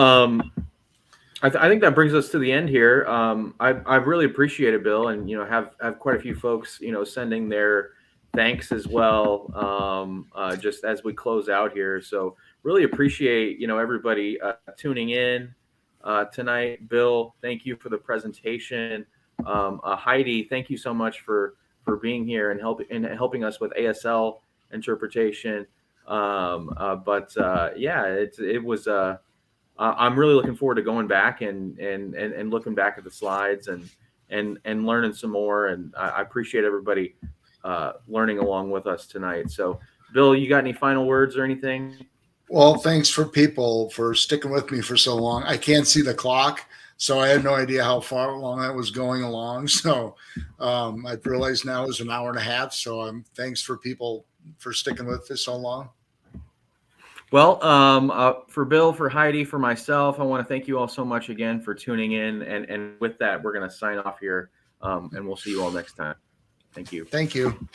I think that brings us to the end here. I really appreciate it, Bill, and have quite a few folks sending their thanks as well, just as we close out here. So really appreciate everybody tuning in tonight. Bill, thank you for the presentation. Heidi, thank you so much for being here and helping us with ASL interpretation. Yeah, it was. I'm really looking forward to going back and looking back at the slides and learning some more. And I appreciate everybody learning along with us tonight. So, Bill, you got any final words or anything? Well, thanks for people for sticking with me for so long. I can't see the clock, so I had no idea how far along I was going along. So I've realized now is an hour and a half. So thanks for people for sticking with this so long. Well, for Bill, for Heidi, for myself, I want to thank you all so much again for tuning in. And with that, we're going to sign off here, and we'll see you all next time. Thank you. Thank you.